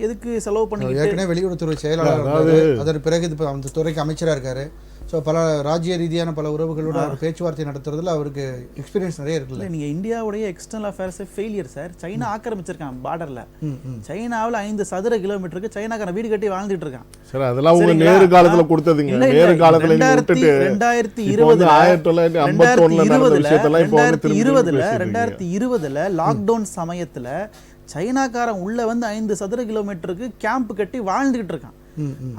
எதுக்கு செலவு பண்ணி ஏற்கனவே வெளியுறவுத்துறை செயலாளர் அதன் பிறகு இப்போ அந்த துறைக்கு அமைச்சராக இருக்காரு. ஸோ பல ராஜ்ய ரீதியான பல உறவுகளோட அவர் பேச்சுவார்த்தை நடத்துறதுல அவருக்கு எக்ஸ்பீரியன்ஸ் நிறைய இருக்குல்ல. நீங்கள் இந்தியாவுடைய external affairs failure sir. China ஆக்கிரமிச்சிருக்கான் பார்டரில். சைனாவில் 5 சதுர கிலோமீட்டருக்கு சைனாக்கான வீடு கட்டி வாழ்ந்துட்டு இருக்கான். சார் அதெல்லாம் உங்க நேரு காலத்தில் கொடுத்ததுங்க. நேரு காலத்தில் 2020 லாக்டவுன் சமயத்தில் சைனாக்காரன் உள்ள வந்து 5 சதுர கிலோமீட்டருக்கு கேம்ப் கட்டி வாழ்ந்துகிட்டு இருக்கான்.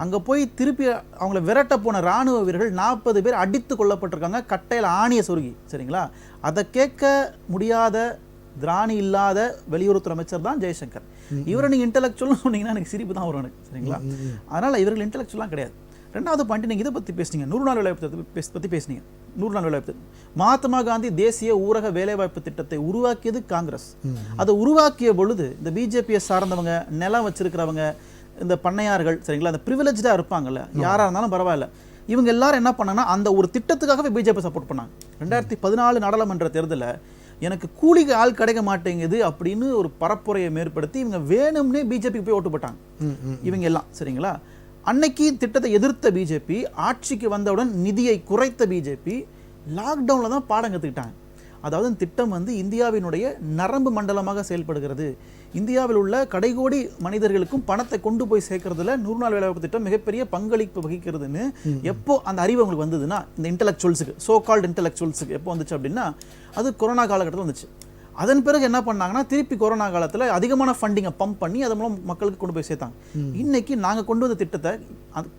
அங்க போய் திருப்பி அவங்கள விரட்ட போன ராணுவ வீரர்கள் 40 பேர் அடித்து கொல்லப்பட்டிருக்காங்க, கட்டையில் ஆணிய சொருகி. சரிங்களா? அதை கேட்க முடியாத திராணி இல்லாத வெளியுறவுத்துறை அமைச்சர் தான் ஜெய்சங்கர். இவரை நீங்க இன்டெலெக்சுவல் சொன்னீங்கன்னா எனக்கு சிரிப்பு தான் வரும் எனக்கு. சரிங்களா? அதனால இவர்கள் இன்டெலெக்சுவலாம் கிடையாது. ரெண்டாவது பாயிண்ட், நீங்க இதை பத்தி பேசுனீங்க, 100 நாள் வேலைவாய்ப்பு பத்தி பேசுனீங்க. 100 நாள் வேலைவாய்ப்பு மகாத்மா காந்தி தேசிய ஊரக வேலைவாய்ப்பு திட்டத்தை உருவாக்கியது காங்கிரஸ். அதை உருவாக்கிய பொழுது இந்த பிஜேபியை சார்ந்தவங்க, நிலம் வச்சிருக்கிறவங்க, இந்த பண்ணையார்கள், சரிங்களா, அந்த ப்ரிவிலேஜா இருப்பாங்கல்ல, யாரா இருந்தாலும் பரவாயில்ல, இவங்க எல்லாரும் என்ன பண்ணாங்கன்னா அந்த ஒரு திட்டத்துக்காகவே பிஜேபி சப்போர்ட் பண்ணாங்க. 2014 நாடாளுமன்ற தேர்தலில் எனக்கு கூலிக்கு ஆள் கிடைக்க மாட்டேங்குது அப்படின்னு ஒரு பரப்புரையை மேற்படுத்தி இவங்க வேணும்னே பிஜேபிக்கு போய் ஓட்டு போட்டாங்க இவங்க எல்லாம். சரிங்களா? அன்னைக்கு திட்டத்தை எதிர்த்த பிஜேபி ஆட்சிக்கு வந்தவுடன் நிதியை குறைத்த பிஜேபி லாக்டவுனில் தான் பாடம் கற்றுக்கிட்டாங்க. அதாவது திட்டம் வந்து இந்தியாவினுடைய நரம்பு மண்டலமாக செயல்படுகிறது. இந்தியாவில் உள்ள கடைகோடி மனிதர்களுக்கும் பணத்தை கொண்டு போய் சேர்க்கறதுல 100 நாள் வேலைவாய்ப்பு திட்டம் மிகப்பெரிய பங்களிப்பு வகிக்கிறதுன்னு எப்போ அந்த அறிவு உங்களுக்கு வந்ததுன்னா, இந்த இன்டெலெக்சுவல்ஸுக்கு, சோ கால்டு இன்டெலெக்சுவல்ஸுக்கு எப்போ வந்துச்சு அப்படின்னா அது கொரோனா காலகட்டத்தில் வந்துச்சு. அதன் பிறகு என்ன பண்ணாங்கன்னா திருப்பி கொரோனா காலத்தில் அதிகமான ஃபண்டிங்கை பம்ப் பண்ணி அதன் மூலம் மக்களுக்கு கொண்டு போய் சேர்த்தாங்க. இன்னைக்கு நாங்கள் கொண்டு வந்த திட்டத்தை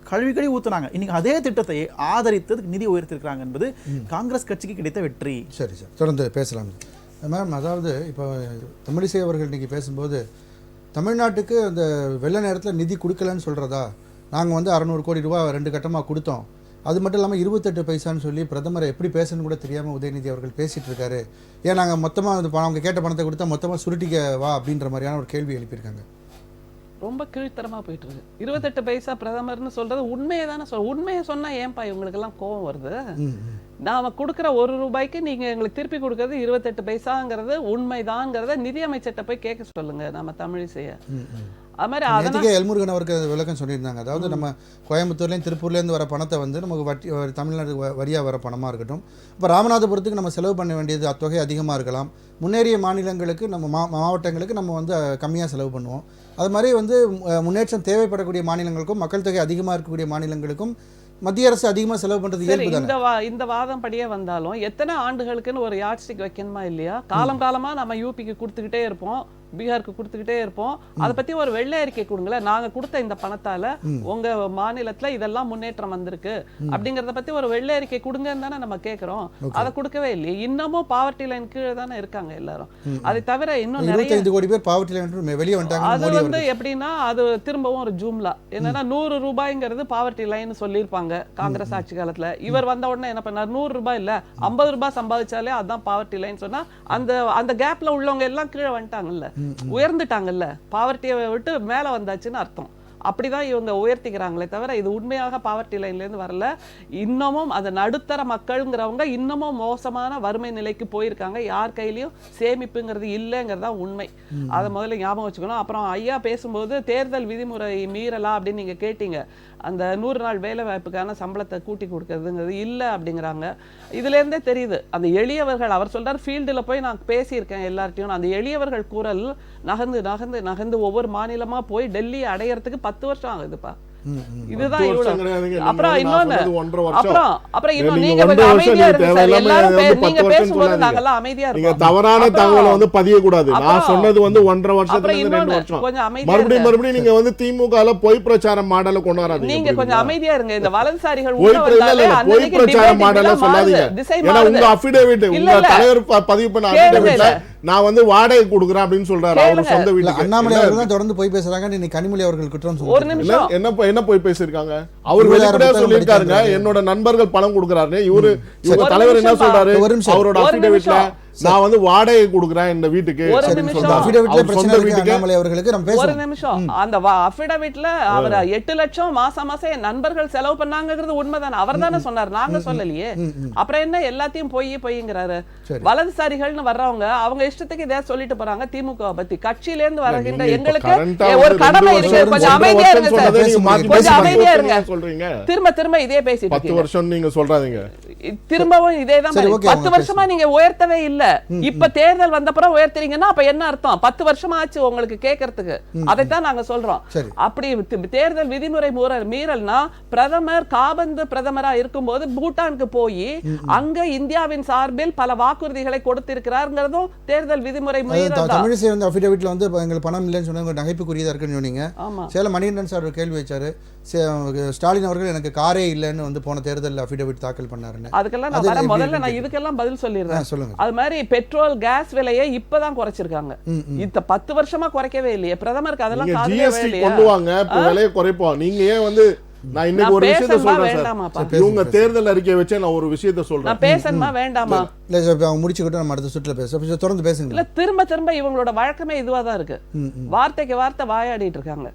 கழுவி ஊற்றுனாங்க. இன்னைக்கு அதே திட்டத்தை ஆதரித்து நிதி உயர்த்திருக்கிறாங்க என்பது காங்கிரஸ் கட்சிக்கு கிடைத்த வெற்றி. சரி சார், தொடர்ந்து பேசலாம் மேம். அதாவது இப்போ தமிழிசை அவர்கள் இன்னைக்கு பேசும்போது தமிழ்நாட்டுக்கு அந்த வெள்ள நேரத்தில் நிதி கொடுக்கலன்னு சொல்கிறதா, நாங்கள் வந்து 600 கோடி ரூபா 2 கட்டமாக கொடுத்தோம், அது மட்டும் இல்லாமல் 28 பைசான்னு சொல்லி பிரதமரை எப்படி பேசணும்னு கூட தெரியாமல் உதயநிதி அவர்கள் பேசிகிட்டு இருக்காரு. ஏன் நாங்கள் மொத்தமாக அந்த அவங்க கேட்ட பணத்தை கொடுத்தா மொத்தமாக சுருட்டிக்க வா அப்படின்ற மாதிரியான ஒரு கேள்வி எழுப்பியிருக்காங்க. ரொம்ப கீழ்த்தரமாக போயிட்டு இருக்கு. 28 பைசா பிரதமர்னு சொல்றது உண்மையை தானே உண்மையை சொன்னா ஏன்பா இவங்களுக்கெல்லாம் கோபம் வருது? நாம கொடுக்குற 1 ரூபாய்க்கு நீங்க எங்களுக்கு திருப்பி கொடுக்கறது 28 பைசாங்கிறது உண்மைதான்ங்கிறத நிதியமைச்சர்கிட்ட போய் கேட்க சொல்லுங்க நம்ம தமிழிசைய. அது மாதிரி அதனால நேற்றுக்கே எல்முருகன் அவருக்கு விளக்கம் சொல்லியிருந்தாங்க. அதாவது நம்ம கோயம்புத்தூர்லேயும் திருப்பூர்லேருந்து வர பணத்தை வந்து நமக்கு வட்டி தமிழ்நாடு வரியாக வர பணமாக இருக்கட்டும், இப்போ ராமநாதபுரத்துக்கு நம்ம செலவு பண்ண வேண்டியது அத்தொகை அதிகமாக இருக்கலாம். முன்னேறிய மாநிலங்களுக்கு நம்ம மாவட்டங்களுக்கு நம்ம வந்து கம்மியாக செலவு பண்ணுவோம். அது மாதிரி வந்து முன்னேற்றம் தேவைப்படக்கூடிய மாநிலங்களுக்கும் மக்கள் தொகை அதிகமாக இருக்கக்கூடிய மாநிலங்களுக்கும் மத்திய அரசு அதிகமாக செலவு பண்ணுறது இயல்பு தானே. இந்த வாதம் படியே வந்தாலும் எத்தனை ஆண்டுகளுக்குன்னு ஒரு யாட்ஸ்டிக் வைக்கணுமா இல்லையா? காலம் காலமா நம்ம யூபிக்கு கொடுத்துக்கிட்டே இருப்போம், பீகாருக்கு கொடுத்துக்கிட்டே இருப்போம். அதை பத்தி ஒரு வெள்ளை அறிக்கை கொடுங்களேன். நாங்க கொடுத்த இந்த பணத்தால உங்க மாநிலத்துல இதெல்லாம் முன்னேற்றம் வந்திருக்கு அப்படிங்கறத பத்தி ஒரு வெள்ளை அறிக்கை கொடுங்கன்னு தானே நம்ம கேட்கிறோம். அதை கொடுக்கவே இல்லையே. இன்னமும் பாவர்ட்டி லைன் கீழே தானே இருக்காங்க எல்லாரும். அதை தவிர இன்னும் நிறைய 25 கோடி பேர் பாவர்ட்டி லைன் வெளியே வந்துட்டாங்க. அது வந்து எப்படின்னா அது திரும்பவும் ஒரு ஜூம்லா. என்னன்னா 100 ரூபாய்ங்கிறது பாவர்ட்டி லைன் சொல்லியிருப்பாங்க காங்கிரஸ் ஆட்சி காலத்துல. இவர் வந்த உடனே என்ன பண்ணார்? 100 ரூபாய் இல்ல 50 ரூபாய் சம்பாதிச்சாலே அதான் பாவர்ட்டி லைன் சொன்னா அந்த கேப்ல உள்ளவங்க எல்லாம் கீழே வந்துட்டாங்கல்ல, உயர்ந்துட்டாங்கல்ல, பாவர்ட்டியை விட்டு மேல வந்தாச்சுன்னு அர்த்தம். அப்படிதான் இவங்க உயர்த்திக்கிறாங்களே தவிர இது உண்மையாக பாவர்ட்டி லைன்ல இருந்து வரல. இன்னமும் அந்த நடுத்தர மக்கள்ங்கிறவங்க இன்னமும் மோசமான வறுமை நிலைக்கு போயிருக்காங்க. யார் கையிலயும் சேமிப்புங்கிறது இல்லைங்கிறதா உண்மை. அதை முதல்ல ஞாபகம் வச்சுக்கணும். அப்புறம் ஐயா பேசும்போது தேர்தல் விதிமுறை மீறலா அப்படின்னு நீங்க கேட்டீங்க. அந்த 100 நாள் வேலை வாய்ப்புக்கான சம்பளத்தை கூட்டி கொடுக்கறதுங்கிறது இல்லை அப்படிங்கிறாங்க. இதுல இருந்தே தெரியுது அந்த எளியவர்கள். அவர் சொல்றாரு ஃபீல்டுல போய் நான் பேசியிருக்கேன் எல்லார்ட்டையும். அந்த எளியவர்கள் குரல் நகர்ந்து நகர்ந்து நகர்ந்து ஒவ்வொரு மாநிலமா போய் டெல்லி அடையறதுக்கு 10 வருஷம் ஆகுதுப்பா. இதுதான் இவ்வளவு. அப்புறம் இன்னொன்னு அப்புறம் இன்னும் நீங்க கொஞ்சம் அமைதியா இருங்க சார். எல்லாரும் நீங்க பேசும்போது நாங்கெல்லாம் அமைதியா இருக்கோம். தவறான தகவலை வந்து பதிய கூடாது. நான் சொன்னது வந்து 1.5 வருஷத்துல இருந்து 2 வருஷம். கொஞ்சம் அமைதியா மறுபடியும் நீங்க வந்து திமுகல பொய் பிரச்சாரம் மாடல கொண்டு வராதீங்க. நீங்க கொஞ்சம் அமைதியா இருங்க. இந்த வலதுசாரிகள் பொய் பிரச்சாரம் மாடல சொல்லாதீங்க. ஏன்னா உங்க அஃபிடேவிட் உங்க தலைவர் பதிவு பண்ண அஃபிடேவிட்ல நான் வந்து வாடகை கொடுக்குறேன் அப்படின்னு சொல்றாரு. அவர் சொந்த வீட்டுல அண்ணாமலை அவர்கள் தான் தொடர்ந்து போய் பேசுறாங்க. இன்னைக்கு கனிமொழி அவர்கள் குற்றம் ஒரு நிமிஷம் என்ன போய் பேசிருக்காங்க? அவர் வெளிப்படையா சொல்லியிருக்காருங்க, என்னோட நண்பர்கள் பணம் கொடுக்குறாரு. இவரு தலைவர் என்ன சொல்றாரு? அவரோட அஃபிடேவிட்ல நான் வந்து வாடகை கொடுக்குறேன் இந்த வீட்டுக்கு. ஒரு நிமிஷம் அந்த அஃபிடேவிட்ல அவர் 8 லட்சம் மாசம் மாசம் என் நண்பர்கள் செலவு பண்ணாங்கிறது உண்மைதானே? அவர் தானே சொன்னார், நாங்க சொல்லலையே. அப்புறம் என்ன எல்லாத்தையும் பொய்ங்கிறாரு? வலதுசாரிகள்னு வர்றவங்க அவங்க இஷ்டத்துக்கு இதை சொல்லிட்டு போறாங்க. திமுக பத்தி கட்சியில இருந்து வருகின்ற எங்களுக்கு ஒரு கடமை இருக்கு. கொஞ்சம் அமைதியா இருங்க சார், கொஞ்சம் அமைதியா இருங்க. திரும்ப திரும்ப இதே பேசிட்டு 10 வருஷம் நீங்க சொல்றாதீங்க. திரும்பவும் இதேதான். 10 வருஷமா நீங்க உயர்த்தவே இல்ல. இப்ப தேர்தல் வந்தப்புறம் உயர்த்துறீங்கன்னா அப்ப என்ன அர்த்தம்? 10 வருஷமா ஆச்சு உங்களுக்கு கேட்கறதுக்கு. அதைத்தான் நாங்க சொல்றோம். அப்படி தேர்தல் விதிமுறை மீறல்னா பிரதமர் காபந்து பிரதமரா இருக்கும்போது பூட்டானுக்கு போய் அங்க இந்தியாவின் சார்பில் பல வாக்குறுதிகளை கொடுத்திருக்கிறார்ங்கிறதும் தேர்தல் விதிமுறை மீறல். தமிழிசை வந்து அஃபிடேவிட்ல வந்து எங்களுக்கு பணம் இல்லைன்னு சொன்னாங்க, நகைப்புக்குரியதா இருக்குன்னு சொன்னீங்க. சேலம் மணிகண்டன் சார் ஒரு கேள்வி வச்சாரு, ஸ்டாலின் அவர்கள் எனக்கு காரே இல்லைன்னு வந்து போன தேர்தல் அஃபிடேவிட் தாக்கல் பண்ணாருன்னு. அதுக்கெல்லாம் நான் முதல்ல நான் இதுக்கெல்லாம் பதில் சொல்லிடுறேன். சொல்லுங்க. அது மாதிரி பெட்ரோல் கேஸ் விலையை இப்பதான் குறைச்சிருக்காங்க. இந்த 10 வருஷமா குறைக்கவே இல்லையே. பிரதமருக்கு அதெல்லாம் கொண்டு வாங்க, விலையை குறைப்போம். நீங்க ஏன் வந்து நான் இன்னைக்கு ஒரு விஷயத்தை சொல்றேன் சார். இவங்க தேர்தல் அறிக்கையை வச்சு நான் ஒரு விஷயத்தை சொல்றேன். நான் பேசணுமா வேண்டாமா? இல்ல சார், அவங்க முடிச்சுக்கிட்டு நம்ம அடுத்த சுற்றுல பேச தொடர்ந்து பேசுங்க. இல்ல திரும்ப திரும்ப இவங்களோட வழக்கமே இதுவாதான் இருக்கு. வார்த்தைக்கு வார்த்தை வாயாடிட்டு இருக்காங்க.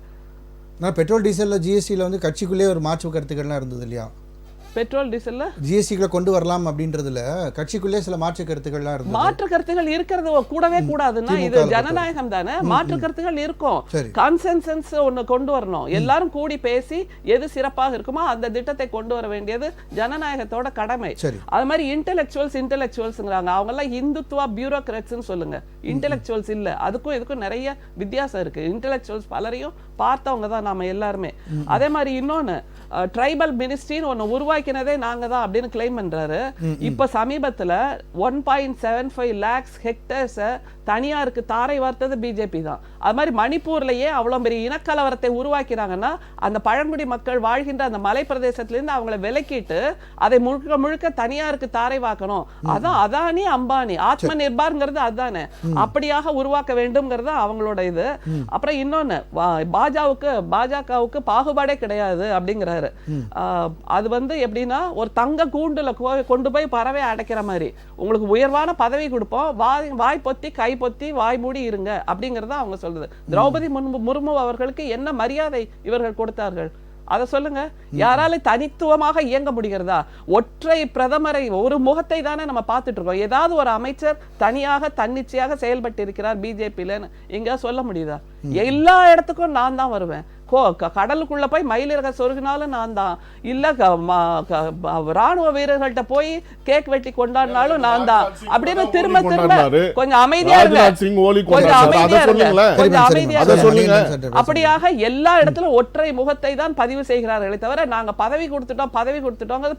நான் பெட்ரோல் டீசல்ல ஜிஎஸ்டில வந்து கட்சிக்குள்ளே ஒரு மாற்று கருத்துக்கள்லாம் இருந்தது இல்லையா? பெட்ரோல் டீசல்ல ஜிஎஸ்டிகளை கொண்டு வரலாம் அப்படின்றதுல கட்சிக்குள்ளே சில மாற்று கருத்துக்கள்லாம் இருந்தது. மாற்று கருத்துகள் இருக்கிறது கூடவே கூடாதுன்னா இது ஜனநாயகம் தானே. மாற்று கருத்துகள் இருக்கும். கன்சென்சஸ் ஒன்னு கொண்டு வரணும். எல்லாரும் கூடி பேசி எது சிறப்பாக இருக்குமோ அந்த திட்டத்தை கொண்டு வர வேண்டியது ஜனநாயகத்தோட கடமை. அது மாதிரி இன்டெலெக்சுவல்ஸ்ங்கிறாங்க. அவங்க எல்லாம் இந்துத்துவா பியூரோக்ராட்ஸ்னு சொல்லுங்க. இன்டெலெக்சுவல்ஸ் இல்ல. அதுக்கும் இதுக்கும் நிறைய வித்தியாசம் இருக்கு. இன்டெலெக்சுவல்ஸ் பலரையும் பார்த்தவங்க தான் நாம எல்லாருமே. அதே மாதிரி இன்னொன்னு ட்ரைபல் மினிஸ்ட்ரின்னு ஒன்னு உருவாக்கினதே நாங்க தான் அப்படின்னு கிளைம் பண்றாரு. இப்ப சமீபத்துல 1.75 lakhs ஹெக்டேர்ஸ் தனியாருக்கு தாரை வார்த்தது பிஜேபி தான். அது மாதிரி மணிப்பூர்லயே அவ்வளவு பெரிய இனக்கலவரத்தை உருவாக்கினாங்கன்னா அந்த பழங்குடி மக்கள் வாழ்கின்ற அந்த மலை பிரதேசத்திலிருந்து அவங்களை விலக்கிட்டு அதை முழுக்க முழுக்க தனியாருக்கு தாரை வாக்கணும். அதான் அதானி அம்பானி ஆத்ம நிர்பார்ங்கிறது அதுதானே. அப்படியாக உருவாக்க வேண்டும்ங்கிறது அவங்களோட இது. அப்புறம் இன்னொன்னு பாஜகவுக்கு பாகுபாடே கிடையாது அப்படிங்கிறாரு. அது வந்து எப்படின்னா ஒரு தங்க கூண்டுல கொண்டு போய் பறவை அடைக்கிற மாதிரி உங்களுக்கு உயர்வான பதவி கொடுப்போம், வாய் பொத்தி கை பொத்தி வாய் மூடி இருங்க அப்படிங்கறத அவங்க சொல்றது. திரௌபதி முர்மு அவர்களுக்கு என்ன மரியாதை இவர்கள் கொடுத்தார்கள்? அதை சொல்லுங்க. யாரால தனித்துவமாக இயங்க முடிகிறதா? ஒற்றை பிரதமரை, ஒரு முகத்தை தானே நம்ம பார்த்துட்டு இருக்கோம். ஏதாவது ஒரு அமைச்சர் தனியாக தன்னிச்சையாக செயல்பட்டு இருக்கிறார் பிஜேபியிலன்னு எங்க சொல்ல முடியுதா? எல்லா இடத்துக்கும் நான் தான் வருவேன். கடலுக்குள்ள போய் மயிலிறக சொருகினாலும் நான் தான், இல்ல ராணுவ வீரர்கள்ட்ட போய் கேக் வெட்டி கொண்டாடினாலும் நான் தான் அப்படின்னு திரும்ப திரும்ப. கொஞ்சம் அமைதியா இருங்க, கொஞ்சம் அமைதியா இருங்க, கொஞ்சம் அமைதியா இருங்க. அப்படியாக எல்லா இடத்திலும் ஒற்றை முகத்தை தான் பதிவு செய்கிறார்களே தவிர நாங்க பதவி கொடுத்துட்டோம்.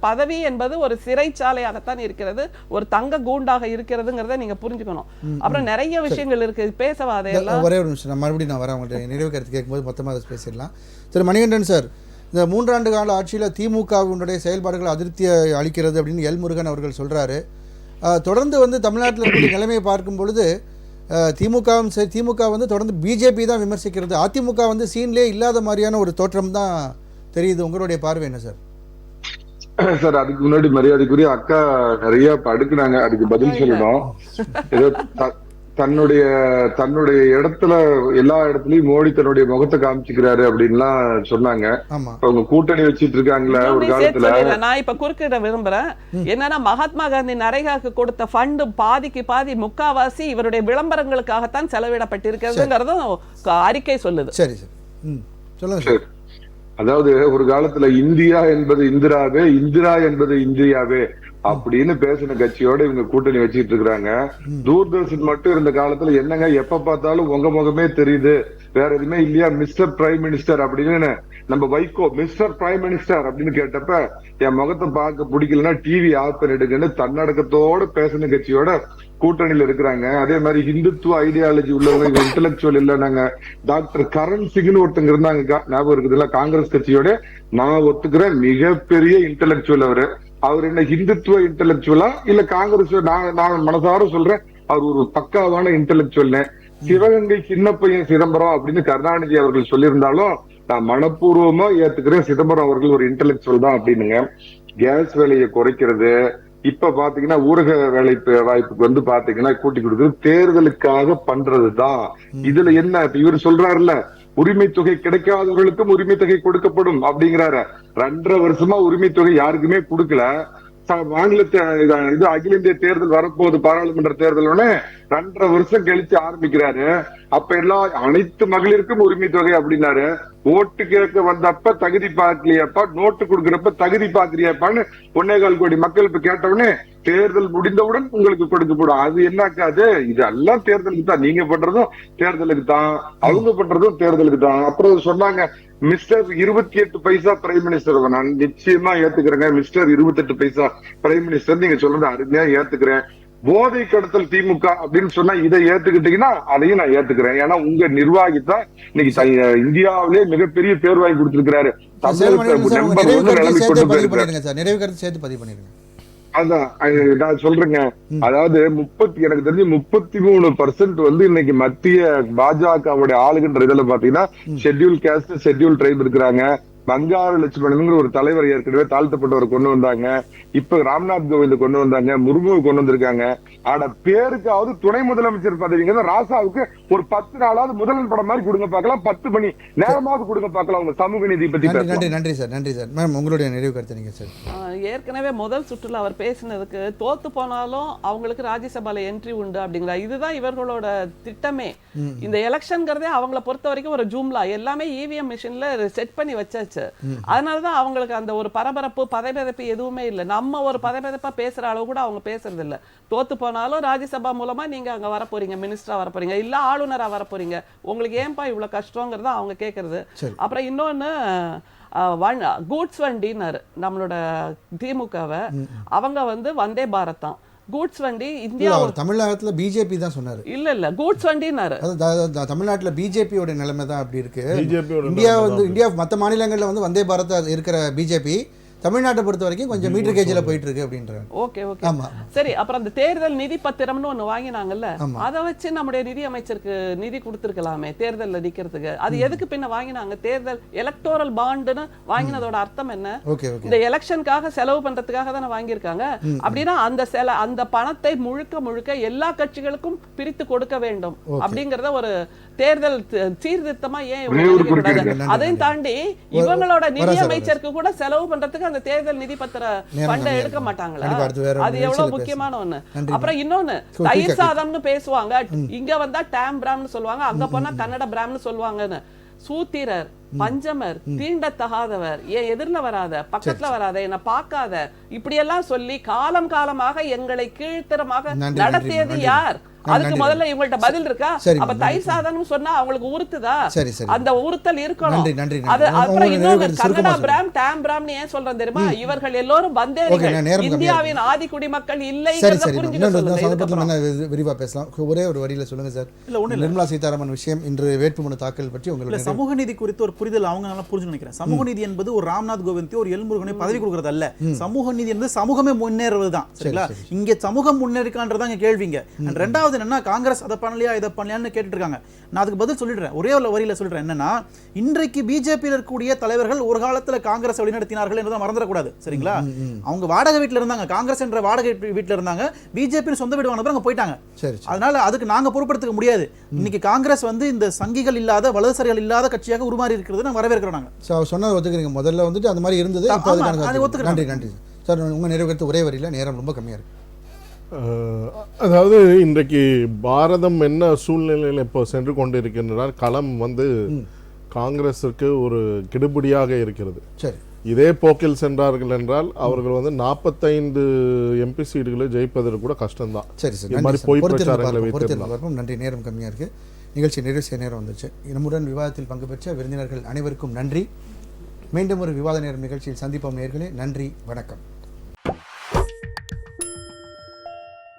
பதவி என்பது ஒரு சிறைச்சாலையாகத்தான் இருக்கிறது, ஒரு தங்க கூண்டாக இருக்கிறதுங்கிறத நீங்க புரிஞ்சுக்கணும். அப்புறம் நிறைய விஷயங்கள் இருக்கு, பேசவாத எல்லாம். ஒரே ஒரு நிமிஷம், மறுபடியும் நான் வரேன். உங்கள்கிட்ட நிறைவு கருத்து கேட்கும்போது மொத்தமாக அதை பேசிடலாம். திரு மணிகண்டன் சார், இந்த 3 ஆண்டு கால ஆட்சியில் திமுகவினுடைய செயல்பாடுகள் அதிருப்தியை அளிக்கிறது அப்படின்னு எல் முருகன் அவர்கள் சொல்கிறாரு. தொடர்ந்து வந்து தமிழ்நாட்டில் இருக்கக்கூடிய நிலைமையை பார்க்கும் பொழுது திமுக வந்து தொடர்ந்து பிஜேபி தான் விமர்சிக்கிறது. அதிமுக வந்து சீன்லேயே இல்லாத மாதிரியான ஒரு தோற்றம் தான் தெரியுது. உங்களுடைய பார்வை என்ன சார்? சார், அதுக்கு முன்னாடி மரியாதைக்குரிய அக்கா நிறைய அடுக்குனாங்க, அதுக்கு பதில் சொல்லணும். ஏதோ தன்னுடைய இடத்துல எல்லா இடத்துலயும் மோடி தன்னுடைய முகத்தை காமிச்சுக்கிறாரு அப்படின்லாம் சொன்னாங்க. அவங்க கூட்டணி வச்சிட்டு இருக்காங்களா ஒரு காலத்துல. நான் இப்ப குறுக்கிட விரும்புறேன். என்னன்னா, மகாத்மா காந்தி நரேகாக்கு கொடுத்த ஃபண்ட் பாதிக்கு பாதி முக்காவாசி இவருடைய விளம்பரங்களுக்காகத்தான் செலவிடப்பட்டிருக்கிறதுங்கிறதும் அறிக்கை சொல்லுது. சரி சார், சொல்லுங்க. அதாவது ஒரு காலத்துல இந்தியா என்பது இந்திராவே, இந்திரா என்பது இந்தியாவே அப்படின்னு பேசின கட்சியோட இவங்க கூட்டணி வச்சுட்டு இருக்காங்க. தூர்தர்ஷன் மட்டும் இருந்த காலத்துல என்னங்க எப்ப பார்த்தாலும் உங்க முகமே தெரியுது, வேற எதுவுமே இல்லையா, மிஸ்டர் பிரைம் மினிஸ்டர் அப்படின்னு நம்ம வைகோ மிஸ்டர் பிரைம் மினிஸ்டர் அப்படின்னு கேட்டப்ப என் முகத்தை பார்க்க பிடிக்கலன்னா டிவி ஆஃப் பண்ணிடுங்கன்னு தன்னடக்கத்தோட பேசின கட்சியோட கூட்டணியில இருக்கிறாங்க. அதே மாதிரி ஹிந்துத்துவ ஐடியாலஜி உள்ளவங்க, இன்டெலக்சுவல் இல்ல, நாங்க டாக்டர் கரண் சிங்னு ஒருத்தங்க இருந்தாங்க, ஞாபகம் இருக்குதுல்ல, காங்கிரஸ் கட்சியோட. நான் ஒத்துக்கிறேன், மிகப்பெரிய இன்டெலக்சுவல் அவரு. அவர் என்ன ஹிந்துத்துவ இன்டெலக்சுவலா இல்ல காங்கிரஸ்? நான் மனசார சொல்றேன், அவர் ஒரு பக்காவான இன்டெலக்சுவல். சிவகங்கை சின்ன பையன் சிதம்பரம் அப்படின்னு கருணாநிதி அவர்கள் சொல்லியிருந்தாலும் நான் மனப்பூர்வமா ஏத்துக்கிறேன், சிதம்பரம் அவர்கள் ஒரு இன்டெலக்சுவல் தான் அப்படின்னுங்க. கேஸ் விலையை குறைக்கிறது, இப்ப பாத்தீங்கன்னா ஊரக வேலை வாய்ப்புக்கு வந்து பாத்தீங்கன்னா கூட்டி கொடுக்குறது தேர்தலுக்காக பண்றதுதான். இதுல என்ன இவர் சொல்றாருல்ல, உரிமை தொகை கிடைக்காதவர்களுக்கும் உரிமை தொகை கொடுக்கப்படும் அப்படிங்கிறாரு. 2.5 வருஷமா உரிமை தொகை யாருக்குமே கொடுக்கல. மாநிலத்தை இது அகில இந்திய தேர்தல் வரப்போகுது, பாராளுமன்ற தேர்தல் 2.5 வருஷம் கழிச்சு ஆரம்பிக்கிறாரு. அப்ப எல்லாம் அனைத்து மகளிருக்கும் உரிமை தொகை அப்படின்னாரு. ஓட்டு கேட்க வந்தப்ப தகுதி பார்க்கலையாப்பா, நோட்டு கொடுக்கறப்ப தகுதி பார்க்கறியாப்பான்னு 1.25 கோடி மக்கள் இப்ப கேட்டவுடனே தேர்தல் முடிந்தவுடன் உங்களுக்கு கொடுக்கப்படும். அது என்னக்காது, இதெல்லாம் தேர்தலுக்கு தான். நீங்க பண்றதும் தேர்தலுக்கு தான், அவங்க பண்றதும் தேர்தலுக்கு தான். அப்புறம் சொன்னாங்க மிஸ்டர் 28 பைசா பிரைம் மினிஸ்டர். நான் நிச்சயமா ஏத்துக்கிறேங்க, மிஸ்டர் 28 பைசா பிரைம் மினிஸ்டர் நீங்க சொல்றது அருமையா ஏத்துக்கிறேன். போதை கடத்தல் திமுக அப்படின்னு சொன்னா இதை ஏத்துக்கிட்டீங்கன்னா அதையும் நான் ஏத்துக்கிறேன். ஏன்னா உங்க நிர்வாகி தான் இன்னைக்கு இந்தியாவிலேயே மிகப்பெரிய பேர் வாங்கி கொடுத்திருக்கிறாரு. அதான் நான் சொல்றேங்க. அதாவது எனக்கு தெரிஞ்சு 33% வந்து இன்னைக்கு மத்திய பாஜகவுடைய ஆளுகின்ற இதுல பாத்தீங்கன்னா ஷெட்யூல் கேஸ்ட், ஷெட்யூல் ட்ரைப் இருக்கிறாங்க. பங்காரு லட்சுமணன் ஒரு தலைவர் ஏற்கனவே தாழ்த்தப்பட்டவர் கொண்டு வந்தாங்க. இப்ப ராம்நாத் கோவிந்த் கொண்டு வந்தாங்க, முர்மு கொண்டு வந்திருக்காங்க. ஆனா பேருக்காவது துணை முதலமைச்சர் பதவிங்க ராசாவுக்கு ஒரு 10 நாளாவது முதல்வர் படம் மாதிரி கொடுங்க பார்க்கலாம், 10 மணி நேரமாவது கொடுங்க பார்க்கலாம். உங்க சமூக நீதி பத்தி நன்றி சார். நன்றி சார். மேம், உங்களுடைய நிறைவு கருத்து நீங்க சார். ஏற்கனவே முதல் சுற்றுல அவர் பேசினதுக்கு தோத்து போனாலும் அவங்களுக்கு ராஜ்யசபால என்ட்ரி உண்டு அப்படிங்கிற இதுதான் இவர்களோட திட்டமே. இந்த எலெக்ஷன்ங்கிறதே அவங்கள பொறுத்த வரைக்கும் ஒரு ஜூம்லா, எல்லாமே இவிஎம் மிஷின்ல செட் பண்ணி வச்சாச்சு. அதனாலதான் அவங்களுக்கு அந்த ஒரு பரபரப்பு பதைபதைப்பு எதுவுமே இல்லை. நம்ம ஒரு பதைபதைப்பா பேசுற அளவு கூட அவங்க பேசுறது இல்ல. தோத்து போனாலும் ராஜ்யசபா மூலமா நீங்க அங்க வர போறீங்க, மினிஸ்டரா வர போறீங்க, இல்ல ஆளுநரா வர போறீங்க, உங்களுக்கு ஏன்பா இவ்வளவு கஷ்டங்கிறத அவங்க கேட்கறது. அப்புறம் இன்னொன்னு கூட்ஸ் வண்டினாரு நம்மளோட திமுகவை, அவங்க வந்து வந்தே பாரத் தான். கூட்ஸ் வண்டி இந்தியா தமிழ்நாட்டுல பிஜேபி தான் சொன்னாரு. இல்ல கூட்ஸ் வண்டினாரு. தமிழ்நாட்டுல பிஜேபியோட நிலைமை தான் அப்படி இருக்கு. இந்தியா மற்ற மாநிலங்கள்ல வந்து வந்தே பாரத் இருக்கிற பிஜேபி, தமிழ்நாட்டை பொறுத்த வரைக்கும் கொஞ்சம் மீட்டர் கேஜில் போயிட்டு இருக்கு அப்படின்றாங்க. ஓகே ஓகே ஆமா. சரி, அப்புறம் அந்த தேர்தல் நிதி பத்திரம்னு ஒண்ணு வாங்கினாங்கல்ல, அதை வச்சு நம்முடைய நிதி அமைச்சருக்கு நிதி கொடுத்திருக்கலாமே தேர்தல்ல நிக்கிறதுக்கு. அது எதுக்கு பின்ன வாங்கினாங்க? தேர்தல் எலக்டோரல் பாண்டுன்னு வாங்கினதோட அர்த்தம் என்ன? Okay okay. இந்த எலெக்ஷனுக்காக செலவு பண்றதுக்காக தானே வாங்கியிருக்காங்க. அப்படின்னா அந்த பணத்தை முழுக்க எல்லா கட்சிகளுக்கும் பிரித்து கொடுக்க வேண்டும் அப்படிங்கறத ஒரு தேர்தல் சீர்திருத்தமா ஏன் அதையும் தாண்டி இவங்களோட நிதி அமைச்சருக்கு கூட செலவு பண்றதுக்கு அந்த தேர்தல் நிதி பத்திர ஃபண்டை எடுக்க மாட்டாங்களா? அது எவ்வளவு முக்கியமான ஒண்ணு. அப்புறம் இன்னொன்னு, தயிர் சாதம்னு பேசுவாங்க, இங்க வந்தா டேம் பிராம்னு சொல்லுவாங்க, அங்க போனா கன்னட பிராம்னு சொல்லுவாங்கன்னு. சூத்திரர், பஞ்சமர், தீண்டத்தகாதவர், ஏன் எதிர்ல வராத, பக்கத்துல வராத, என்ன பார்க்காத, இப்படியெல்லாம் சொல்லி காலமாக எங்களை கீழ்த்தரமாக நடத்தியது யார்? அதுக்கு முதல்ல இவங்கள்ட்ட பதில் இருக்கா? அப்ப தயிர் சாதம்னு சொன்னா அவங்களுக்கு உறுத்துதா? அந்த உறுத்தல் இருக்கணும். அது அப்புறம் இன்னொரு கன்னடா பிராம் டேம் பிராம்னு ஏன் சொல்றேன் தெரியுமா? இவர்கள் எல்லோரும் வந்தேரிகள், இந்தியாவின் ஆதி குடிமக்கள் இல்லைங்கிறத புரிஞ்சுக்க. விரிவா பேசலாம். ஒரே ஒரு வரியில சொல்லுங்க சார். நிர்மலா சீதாராமன் விஷயம், இன்று வேட்புமனு தாக்கல் பற்றி உங்களுக்கு சமூக நீதி குறித்து ஒரு புரிதல் அவங்க நல்லா புரிஞ்சு நினைக்கிறேன். சமூக நீதி என்பது ஒரு ராம்நாத் கோவிந்த் ஒரு எல்முருகனை பதவி கொடுக்கறது அல்ல. சமூக நீதி என்பது சமூகமே முன்னேறுவதுதான். சரிங்களா? இங்க சமூகம் முன்னேறிக்கான்றதாங்க கேள்விங்க. ரெண்டாவது என்னன்னா, காங்கிரஸ் அதை பண்ணலையா இதை பண்ணலையான்னு கேட்டுட்டு இருக்காங்க. நான் அதுக்கு பதில் சொல்லிடுறேன், ஒரே ஒரு வரியில சொல்லிடுறேன். என்னன்னா, இன்றைக்கு பிஜேபியில் இருக்கக்கூடிய தலைவர்கள் ஒரு காலத்துல காங்கிரஸ் வழிநடத்தினார்கள் என்பதை மறந்துடக்கூடாது. சரிங்களா? அவங்க வாடகை வீட்டுல இருந்தாங்க, காங்கிரஸ் என்ற வாடகை வீட்டுல இருந்தாங்க, பிஜேபி சொந்த வீடு வாங்கின அங்க போயிட்டாங்க. அதனால அதுக்கு நாங்க பொறுப்படுத்திக்க முடியாது. இன்னைக்கு காங்கிரஸ் இந்த சங்கிகள் இல்லாத வலதுசாரிகள் இல்லாத கட்சியாக உருமாறி இருக்கிறது நான் வரவேற்கிறோம். நாங்க சொன்னதை ஒத்துக்கிறீங்க. முதல்ல அது மாதிரி இருந்தது. நன்றி நன்றி சார். உங்க நிறைவேற்ற ஒரே வரியில, நேரம் ரொம்ப கம்மியா இருக்கு. அதாவது இன்றைக்கு பாரதம் என்ன சூழ்நிலையில் இப்போ சென்று கொண்டு இருக்கின்றார், களம் காங்கிரஸிற்கு ஒரு கெடுபிடியாக இருக்கிறது. சரி, இதே போக்கில் சென்றார்கள் என்றால் அவர்கள் 45 எம்பி சீட்டுகளை ஜெயிப்பதற்கு கூட கஷ்டம்தான். சரி சரி, இந்த மாதிரி போய் பிரச்சாரங்களை வைத்திருந்தார். நன்றி. நேரம் கம்மியா இருக்கு, நிகழ்ச்சி நிறைவு செய்ய நேரம் வந்துச்சு. நம்முடன் விவாதத்தில் பங்கு பெற்ற விருந்தினர்கள் அனைவருக்கும் நன்றி. மீண்டும் ஒரு விவாத நேரம் நிகழ்ச்சியில் சந்திப்போம் நேயர்களே. நன்றி, வணக்கம்.